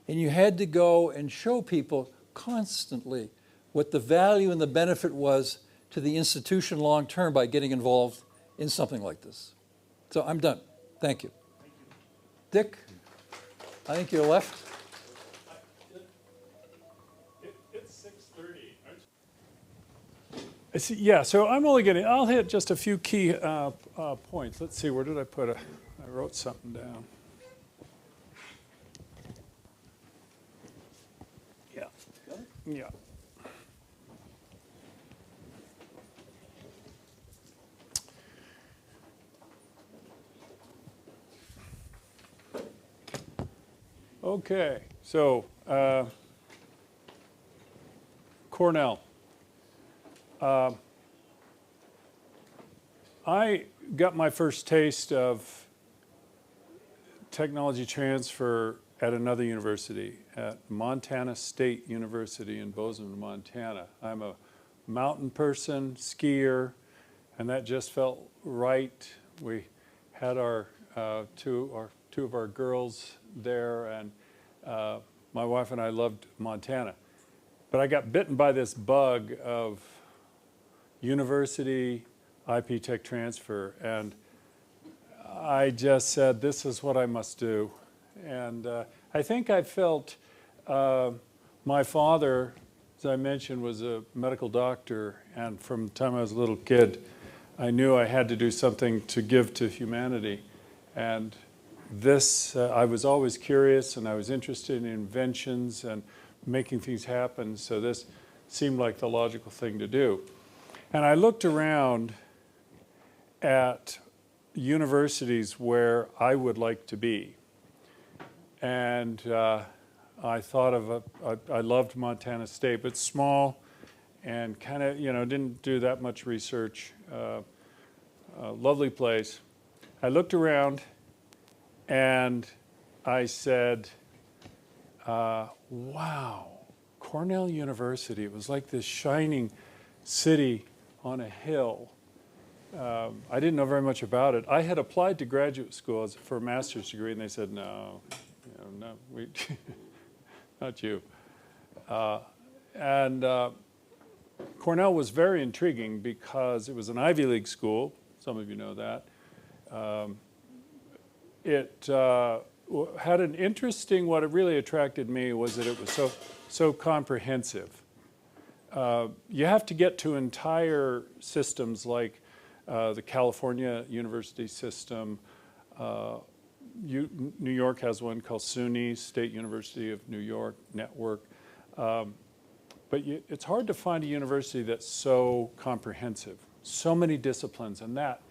And you had to go and show people constantly what the value and the benefit was to the institution long term by getting involved in something like this. So I'm done. Thank you. Dick, I think you're left. It's 6:30. Yeah, so I'll hit just a few key points. Let's see, where did I put it? I wrote something down. Yeah. Yeah. Okay, so Cornell. I got my first taste of technology transfer at another university, at Montana State University in Bozeman, Montana. I'm a mountain person, skier, and that just felt right. We had our two of our girls there, and my wife and I loved Montana. But I got bitten by this bug of university IP tech transfer, and I just said, this is what I must do. And I think I felt my father, as I mentioned, was a medical doctor, and from the time I was a little kid, I knew I had to do something to give to humanity. And this, I was always curious, and I was interested in inventions and making things happen, so this seemed like the logical thing to do. And I looked around at universities where I would like to be. And I thought of, I loved Montana State, but small and kind of, didn't do that much research. Lovely place. I looked around, and I said, wow, Cornell University, it was like this shining city on a hill. I didn't know very much about it. I had applied to graduate school for a master's degree, and they said, no, not you. Cornell was very intriguing because it was an Ivy League school. Some of you know that. It had an interesting, what it really attracted me was that it was so comprehensive. You have to get to entire systems like the California university system. New York has one called SUNY, State University of New York Network. But it's hard to find a university that's so comprehensive, so many disciplines, and that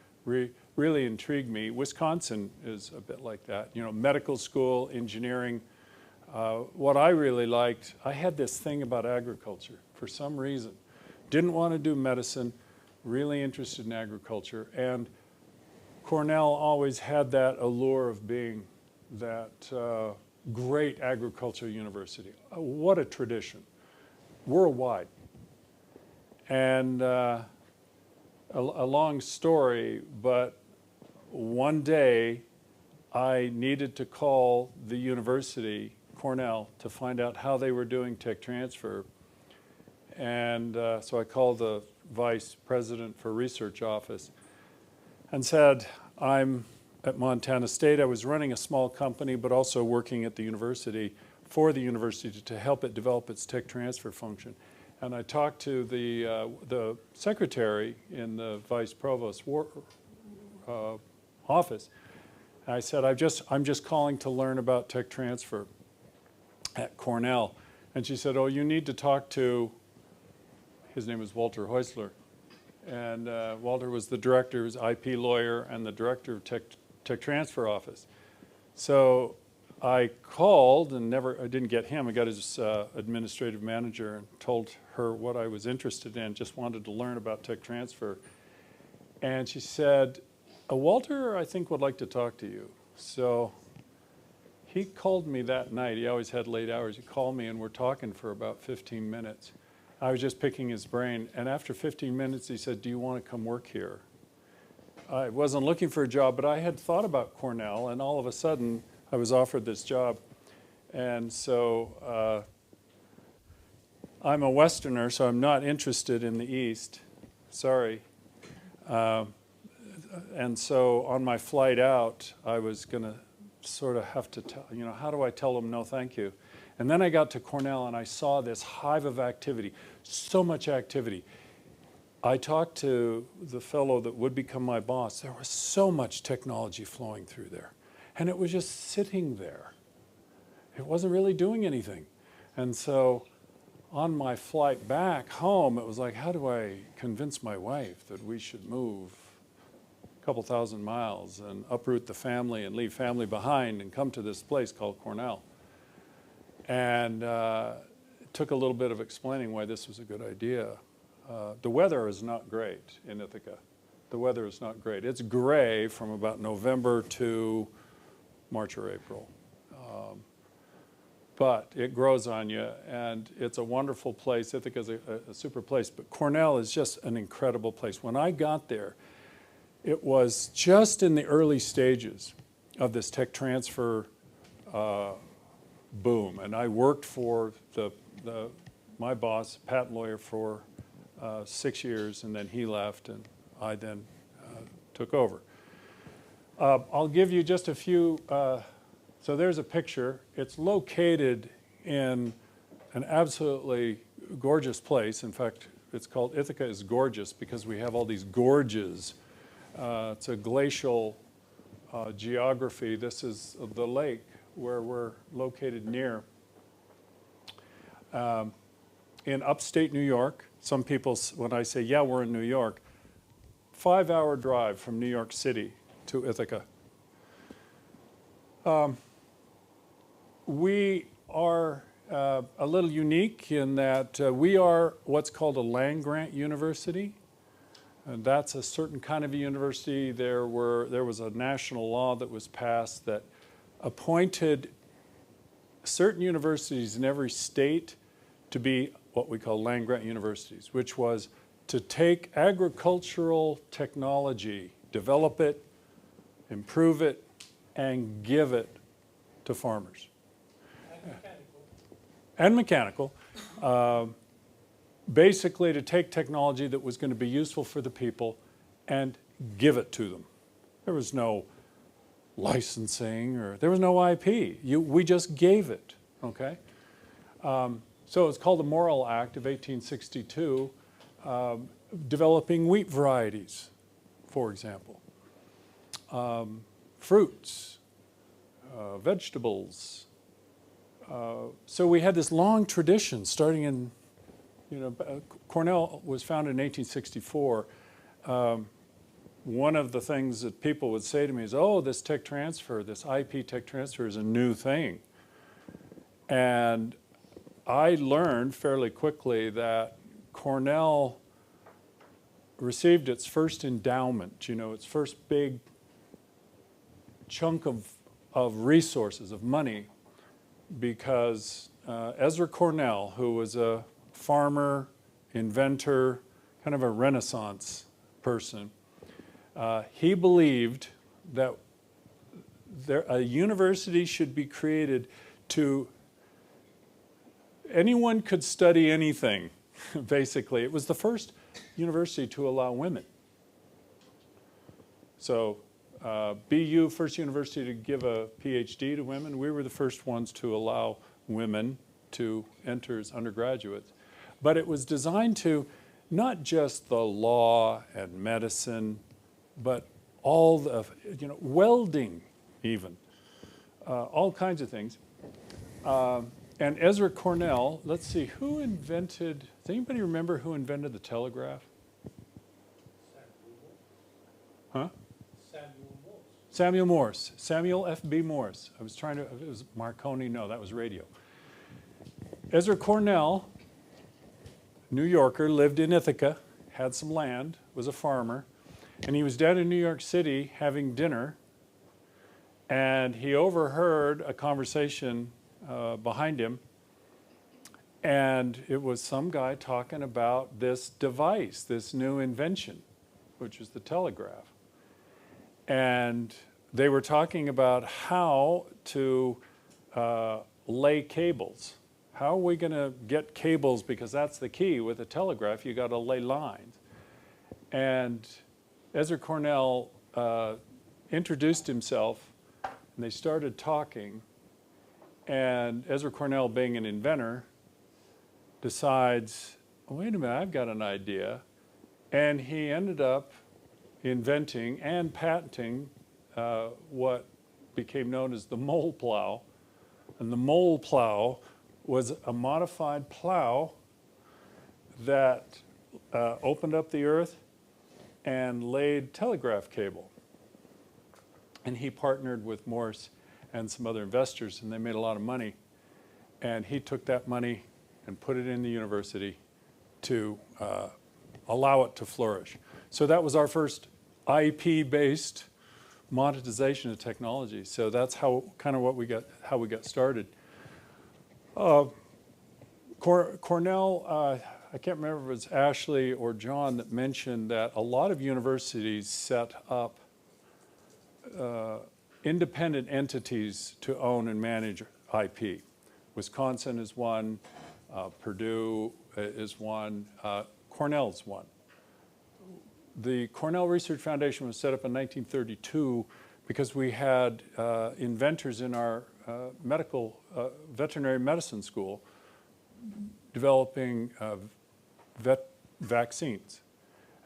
really intrigued me. Wisconsin is a bit like that. You know, medical school, engineering. What I really liked, I had this thing about agriculture for some reason. Didn't want to do medicine, really interested in agriculture, and Cornell always had that allure of being that great agricultural university. What a tradition, worldwide. And a long story, but one day I needed to call the university, Cornell, to find out how they were doing tech transfer. And so I called the vice president for research office and said, I'm at Montana State. I was running a small company, but also working at the university for the university to help it develop its tech transfer function. And I talked to the secretary in the vice provost's office. And I said, I'm just calling to learn about tech transfer at Cornell. And she said, oh, you need to talk to, his name is Walter Heusler. And Walter was the director, he was IP lawyer, and the director of tech transfer office. So I called and I didn't get him. I got his administrative manager and told her what I was interested in, just wanted to learn about tech transfer. And she said, Walter, I think, would like to talk to you. So he called me that night. He always had late hours. He called me and we're talking for about 15 minutes. I was just picking his brain. And after 15 minutes, he said, do you want to come work here? I wasn't looking for a job, but I had thought about Cornell, and all of a sudden, I was offered this job. And so I'm a Westerner, so I'm not interested in the East. Sorry. And so on my flight out, I was going to sort of have to tell, how do I tell them no thank you? And then I got to Cornell and I saw this hive of activity, so much activity. I talked to the fellow that would become my boss. There was so much technology flowing through there. And it was just sitting there. It wasn't really doing anything. And so on my flight back home, it was like, how do I convince my wife that we should move a couple thousand miles and uproot the family and leave family behind and come to this place called Cornell? And it took a little bit of explaining why this was a good idea. The weather is not great in Ithaca. The weather is not great. It's gray from about November to March or April. But it grows on you, and it's a wonderful place. Ithaca is a super place, but Cornell is just an incredible place. When I got there, it was just in the early stages of this tech transfer boom. And I worked for my boss, patent lawyer, for 6 years, and then he left, and I then took over. I'll give you just a few. So there's a picture. It's located in an absolutely gorgeous place. In fact, it's called Ithaca is gorgeous because we have all these gorges. It's a glacial geography. This is the lake where we're located near. In upstate New York, some people, when I say, yeah, we're in New York, 5-hour drive from New York City to Ithaca. We are a little unique in that we are what's called a land-grant university. And that's a certain kind of a university. There was a national law that was passed that appointed certain universities in every state to be what we call land-grant universities, which was to take agricultural technology, develop it, improve it, and give it to farmers. And mechanical. Basically to take technology that was going to be useful for the people and give it to them. There was no licensing or there was no IP. We just gave it, okay? So it's called the Morrill Act of 1862, developing wheat varieties, for example. Fruits, vegetables. So we had this long tradition starting in, Cornell was founded in 1864. One of the things that people would say to me is, oh, this tech transfer, this IP tech transfer is a new thing. And I learned fairly quickly that Cornell received its first endowment, its first big chunk of resources, of money, because Ezra Cornell, who was a farmer, inventor, kind of a Renaissance person, he believed that a university should be created to, anyone could study anything, basically. It was the first university to allow women. So BU, first university to give a PhD to women. We were the first ones to allow women to enter as undergraduates. But it was designed to not just the law and medicine, but all the, welding even, all kinds of things. And Ezra Cornell, let's see, who invented, does anybody remember who invented the telegraph? Huh? Samuel Morse. Samuel F.B. Morse. I was trying to, it was Marconi, no, that was radio. Ezra Cornell, New Yorker, lived in Ithaca, had some land, was a farmer, and he was down in New York City having dinner, and he overheard a conversation behind him, and it was some guy talking about this device, this new invention, which was the telegraph. And they were talking about how to lay cables. How are we going to get cables? Because that's the key with a telegraph. You got to lay lines. And Ezra Cornell introduced himself, and they started talking. And Ezra Cornell, being an inventor, decides, wait a minute, I've got an idea. And he ended up inventing and patenting what became known as the mole plow. And the mole plow was a modified plow that opened up the earth and laid telegraph cable. And he partnered with Morse and some other investors, and they made a lot of money. And he took that money and put it in the university to allow it to flourish. So that was our first IP-based monetization of technology. So that's how how we got started. Cornell, I can't remember if it was Ashley or John that mentioned that a lot of universities set up independent entities to own and manage IP. Wisconsin is one, Purdue is one, Cornell's one. The Cornell Research Foundation was set up in 1932 because we had inventors in our veterinary medicine school developing vaccines.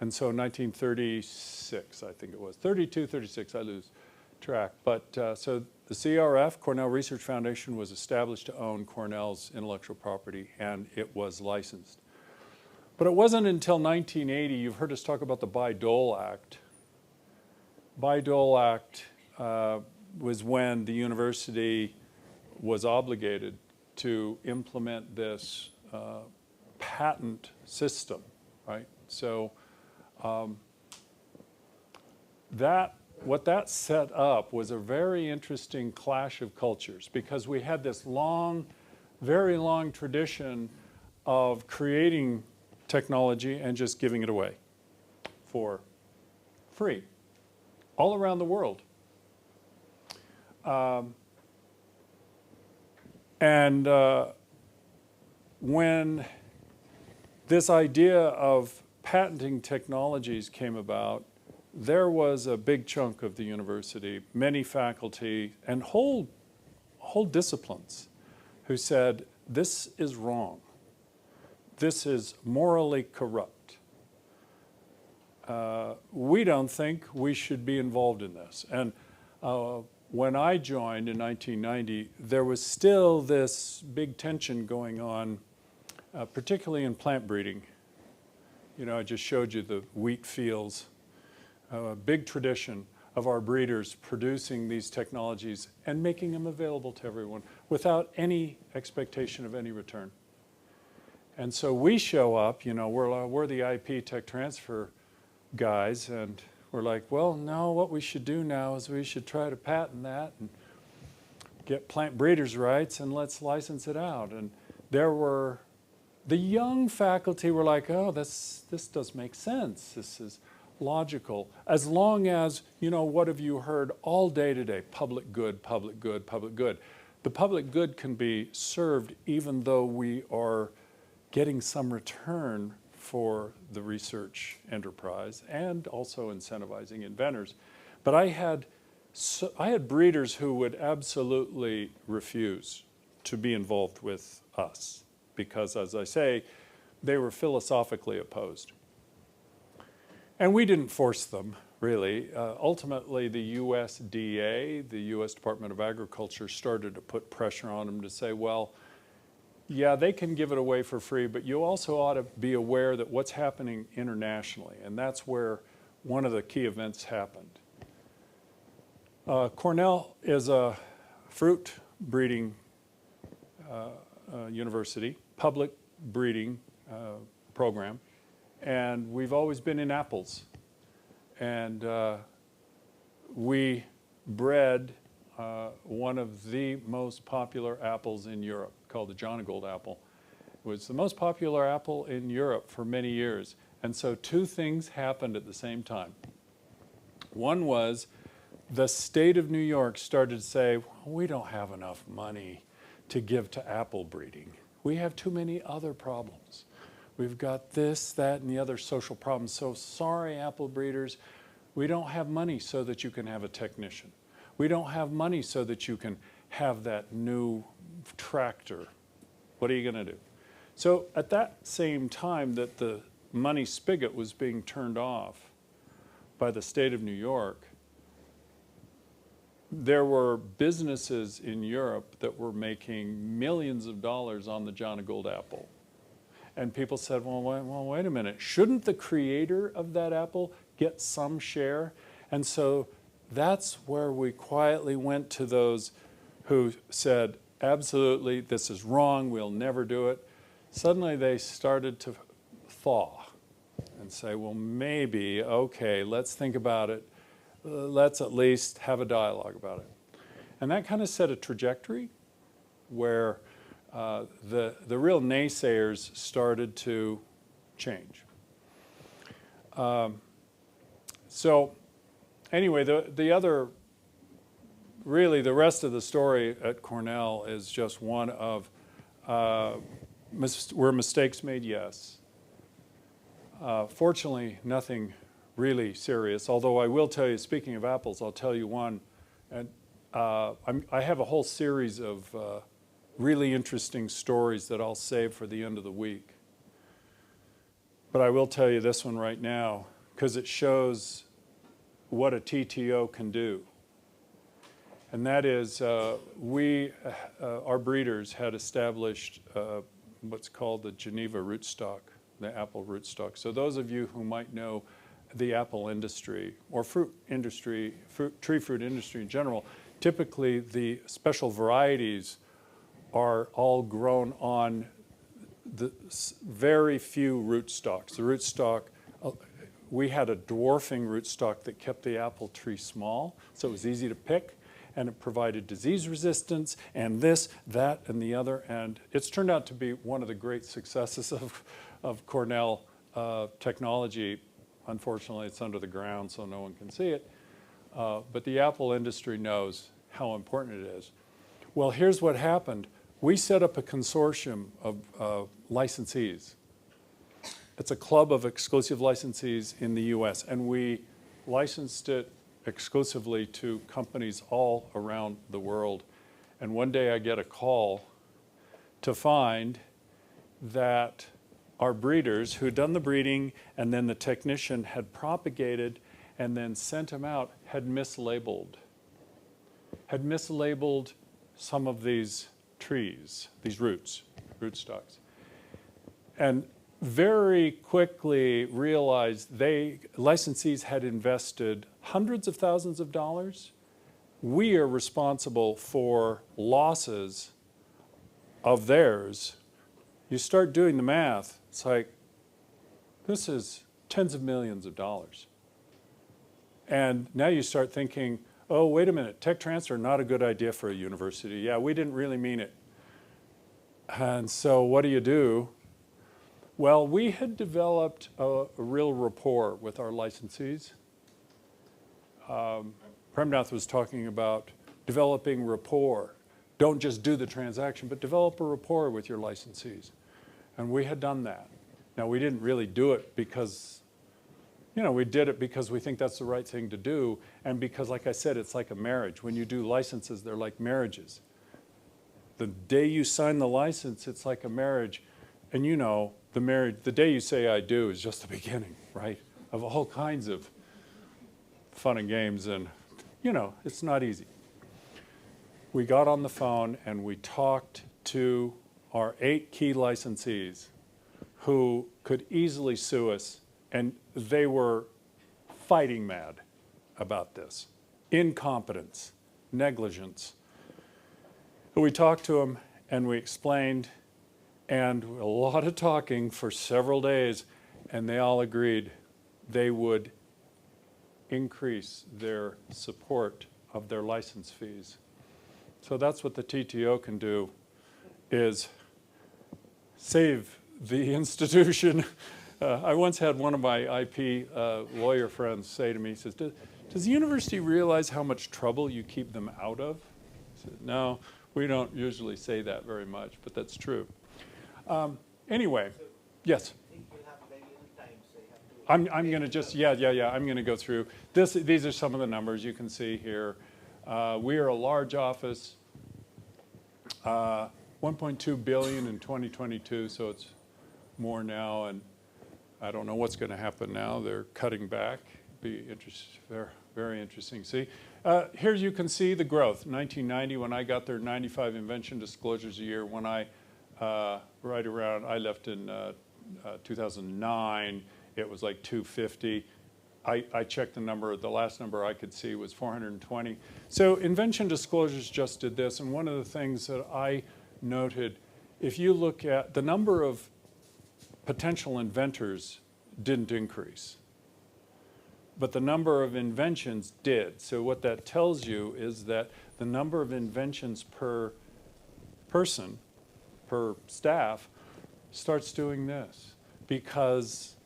And so in 1936, I think it was, 32, 36, I lose track. But so the CRF, Cornell Research Foundation, was established to own Cornell's intellectual property, and it was licensed. But it wasn't until 1980, you've heard us talk about the Bayh-Dole Act. Bayh-Dole Act was when the university was obligated to implement this patent system, right? So that what that set up was a very interesting clash of cultures, because we had this long, very long tradition of creating technology and just giving it away for free all around the world. When this idea of patenting technologies came about, there was a big chunk of the university, many faculty, and whole disciplines who said, this is wrong. This is morally corrupt. We don't think we should be involved in this. And when I joined in 1990, there was still this big tension going on, particularly in plant breeding. You know, I just showed you the wheat fields. A big tradition of our breeders producing these technologies and making them available to everyone without any expectation of any return. And so we show up, you know, we're the IP tech transfer guys, and we're like, well, no, what we should do now is we should try to patent that and get plant breeders' rights and let's license it out. And the young faculty were like, oh, this does make sense. This is logical. As long as, you know, what have you heard all day today? Public good, public good, public good. The public good can be served even though we are getting some return for the research enterprise and also incentivizing inventors. But I had breeders who would absolutely refuse to be involved with us because, as I say, they were philosophically opposed. And we didn't force them, really. Ultimately, the USDA, the U.S. Department of Agriculture, started to put pressure on them to say, well, yeah, they can give it away for free, but you also ought to be aware that what's happening internationally, and that's where one of the key events happened. Cornell is a fruit breeding university, public breeding program, and we've always been in apples. And we bred one of the most popular apples in Europe, called the Jonagold apple. It was the most popular apple in Europe for many years. And so two things happened at the same time. One was the state of New York started to say, well, we don't have enough money to give to apple breeding. We have too many other problems. We've got this, that, and the other social problems. So sorry, apple breeders, we don't have money so that you can have a technician. We don't have money so that you can have that new tractor. What are you going to do? So at that same time that the money spigot was being turned off by the state of New York, there were businesses in Europe that were making millions of dollars on the Jonagold apple. And people said, well, wait a minute. Shouldn't the creator of that apple get some share? And so that's where we quietly went to those who said, absolutely, this is wrong, we'll never do it. Suddenly they started to thaw and say, well, maybe, okay, let's think about it. Let's at least have a dialogue about it. And that kind of set a trajectory where the real naysayers started to change. So anyway, really the rest of the story at Cornell is just one of, were mistakes made? Yes. Fortunately, nothing really serious, although I will tell you, speaking of apples, I'll tell you one. And I have a whole series of really interesting stories that I'll save for the end of the week. But I will tell you this one right now, because it shows what a TTO can do. And that is, our breeders had established what's called the Geneva rootstock, the apple rootstock. So those of you who might know the apple industry, or fruit industry, tree fruit industry in general, typically the special varieties are all grown on the very few rootstocks. The rootstock, we had a dwarfing rootstock that kept the apple tree small, so it was easy to pick, and it provided disease resistance, and this, that, and the other, and it's turned out to be one of the great successes of Cornell technology. Unfortunately, it's under the ground, so no one can see it, but the apple industry knows how important it is. Well, here's what happened. We set up a consortium of licensees. It's a club of exclusive licensees in the US, and we licensed it exclusively to companies all around the world. And one day I get a call to find that our breeders who'd done the breeding and then the technician had propagated and then sent them out had mislabeled some of these trees, these rootstocks. And very quickly realized licensees had invested hundreds of thousands of dollars. We are responsible for losses of theirs. You start doing the math, it's like, this is tens of millions of dollars. And now you start thinking, oh, wait a minute, tech transfer, not a good idea for a university. Yeah, we didn't really mean it. And so what do? Well, we had developed a real rapport with our licensees. Premnath was talking about developing rapport. Don't just do the transaction, but develop a rapport with your licensees. And we had done that. Now, we didn't really do it because, we did it because we think that's the right thing to do, and because, like I said, it's like a marriage. When you do licenses, they're like marriages. The day you sign the license, it's like a marriage. And the day you say I do is just the beginning, right, of all kinds of fun and games, and, it's not easy. We got on the phone and we talked to our 8 key licensees who could easily sue us, and they were fighting mad about this. Incompetence, negligence. We talked to them and we explained, and a lot of talking for several days, and they all agreed they would increase their support of their license fees. So that's what the TTO can do, is save the institution. I once had one of my IP lawyer friends say to me, he says, does the university realize how much trouble you keep them out of? I said, no, we don't usually say that very much, but that's true. Anyway, yes? I think we'll have very little time, so you have to... I'm going to just, I'm going to go through. These are some of the numbers you can see here. We are a large office, 1.2 billion in 2022, so it's more now, and I don't know what's going to happen now. They're cutting back. Be very interesting to see. Here you can see the growth. 1990, when I got there, 95 invention disclosures a year. When I I left in 2009, it was like 250. I checked the number, the last number I could see was 420. So invention disclosures just did this, and one of the things that I noted, if you look at the number of potential inventors didn't increase, but the number of inventions did. So what that tells you is that the number of inventions per person, per staff, starts doing this, because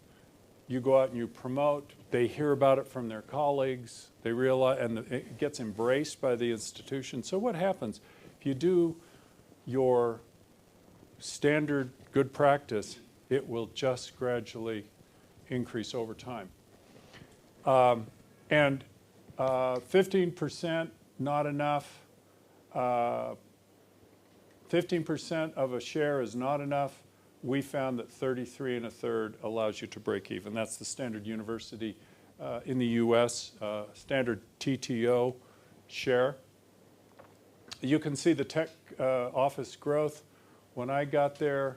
you go out and you promote, they hear about it from their colleagues, they realize, and it gets embraced by the institution. So what happens if you do your standard good practice, it will just gradually increase over time. And 15% not enough. 15% of a share is not enough. We found that 33 1/3 allows you to break even. That's the standard university in the US, standard TTO share. You can see the tech office growth. When I got there,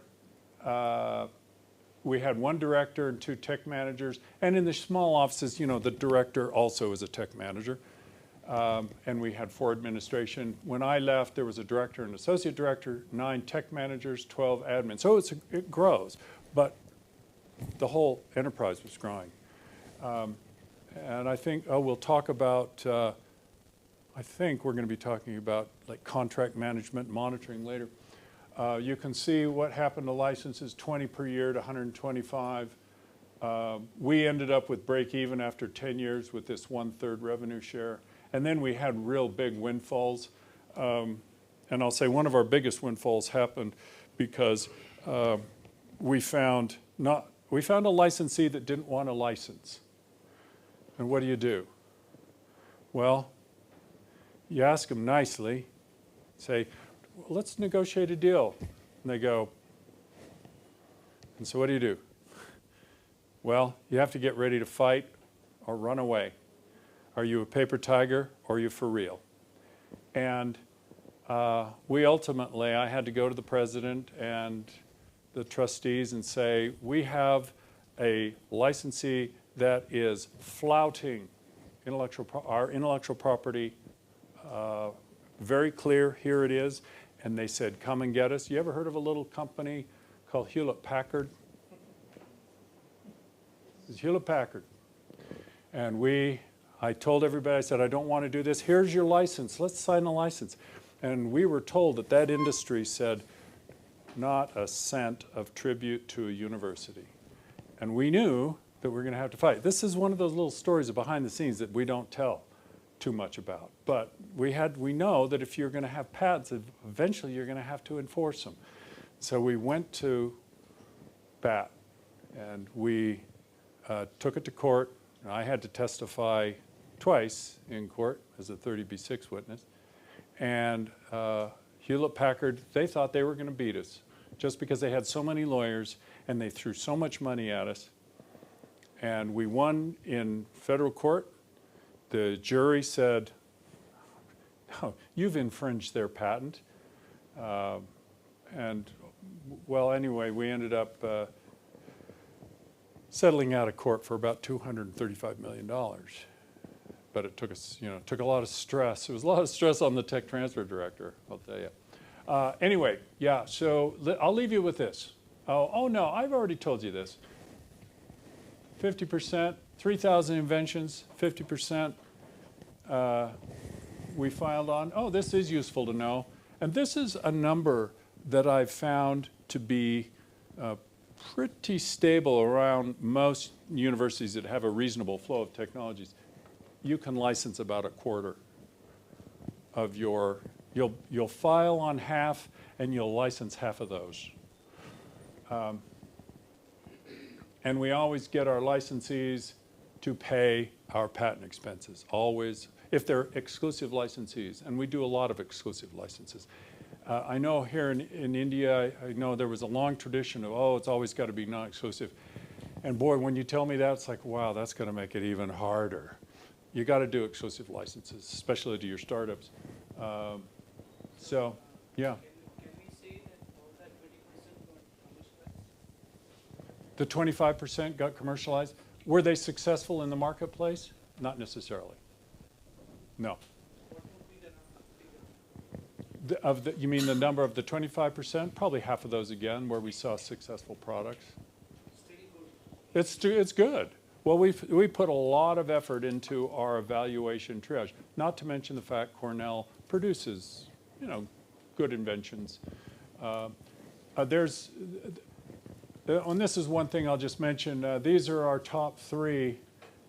we had 1 director and 2 tech managers. And in the small offices, the director also is a tech manager. And we had 4 administration. When I left, there was a director and associate director, 9 tech managers, 12 admins. So it grows, but the whole enterprise was growing. And I think, we'll talk about, I think we're going to be talking about like contract management, monitoring later. You can see what happened to licenses, 20 per year to 125. We ended up with break even after 10 years with this 1/3 revenue share. And then we had real big windfalls. And I'll say one of our biggest windfalls happened because we found a licensee that didn't want a license. And what do? Well, you ask them nicely, say, well, let's negotiate a deal. And they go, and so what do? Well, you have to get ready to fight or run away. Are you a paper tiger or are you for real? And we ultimately, I had to go to the president and the trustees and say, we have a licensee that is flouting our intellectual property. Very clear, here it is. And they said, come and get us. You ever heard of a little company called Hewlett-Packard? It's Hewlett-Packard. And I told everybody, I said, I don't want to do this. Here's your license. Let's sign a license. And we were told that industry said, not a cent of tribute to a university. And we knew that we were going to have to fight. This is one of those little stories behind the scenes that we don't tell too much about. But we know that if you're going to have patents, eventually you're going to have to enforce them. So we went to bat, and we took it to court. I had to testify twice in court as a 30B6 witness. And Hewlett-Packard, they thought they were going to beat us just because they had so many lawyers and they threw so much money at us. And we won in federal court. The jury said, no, you've infringed their patent. And well, anyway, we ended up settling out of court for about $235 million. But it took us, took a lot of stress. It was a lot of stress on the tech transfer director, I'll tell you. Anyway, yeah, so I'll leave you with this. Oh no, I've already told you this. 50%, 3,000 inventions, 50% we filed on. Oh, this is useful to know. And this is a number that I've found to be pretty stable around most universities that have a reasonable flow of technologies. You can license about a quarter of your, you'll file on half and you'll license half of those. And we always get our licensees to pay our patent expenses, always, if they're exclusive licensees. And we do a lot of exclusive licenses. I know here in India, I know there was a long tradition of, it's always got to be non-exclusive. And boy, when you tell me that, it's like, wow, that's going to make it even harder. You got to do exclusive licenses, especially to your startups. So, yeah. Can we say that all that 20% got commercialized? The 25% got commercialized. Were they successful in the marketplace? Not necessarily. No. What would be the number? You mean the number of the 25%? Probably half of those again, where we saw successful products. Still good. It's good. Well, we put a lot of effort into our evaluation triage, not to mention the fact Cornell produces, good inventions. And this is one thing I'll just mention. These are our top 3.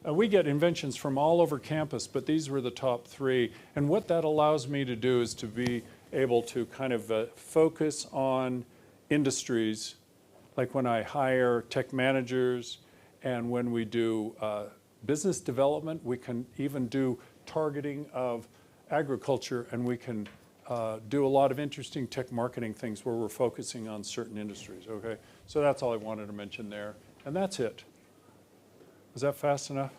We get inventions from all over campus, but these were the top 3. And what that allows me to do is to be able to kind of focus on industries, like when I hire tech managers, and when we do business development, we can even do targeting of agriculture, and we can do a lot of interesting tech marketing things where we're focusing on certain industries, okay? So that's all I wanted to mention there. And that's it. Was that fast enough?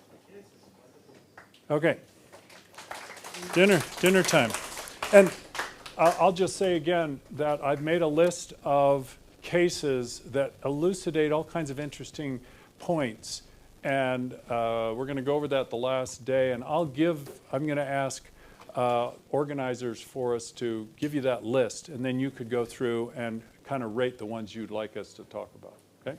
Okay. Dinner time. And I'll just say again that I've made a list of cases that elucidate all kinds of interesting points. And we're going to go over that the last day. And I'm going to ask organizers for us to give you that list. And then you could go through and kind of rate the ones you'd like us to talk about. Okay?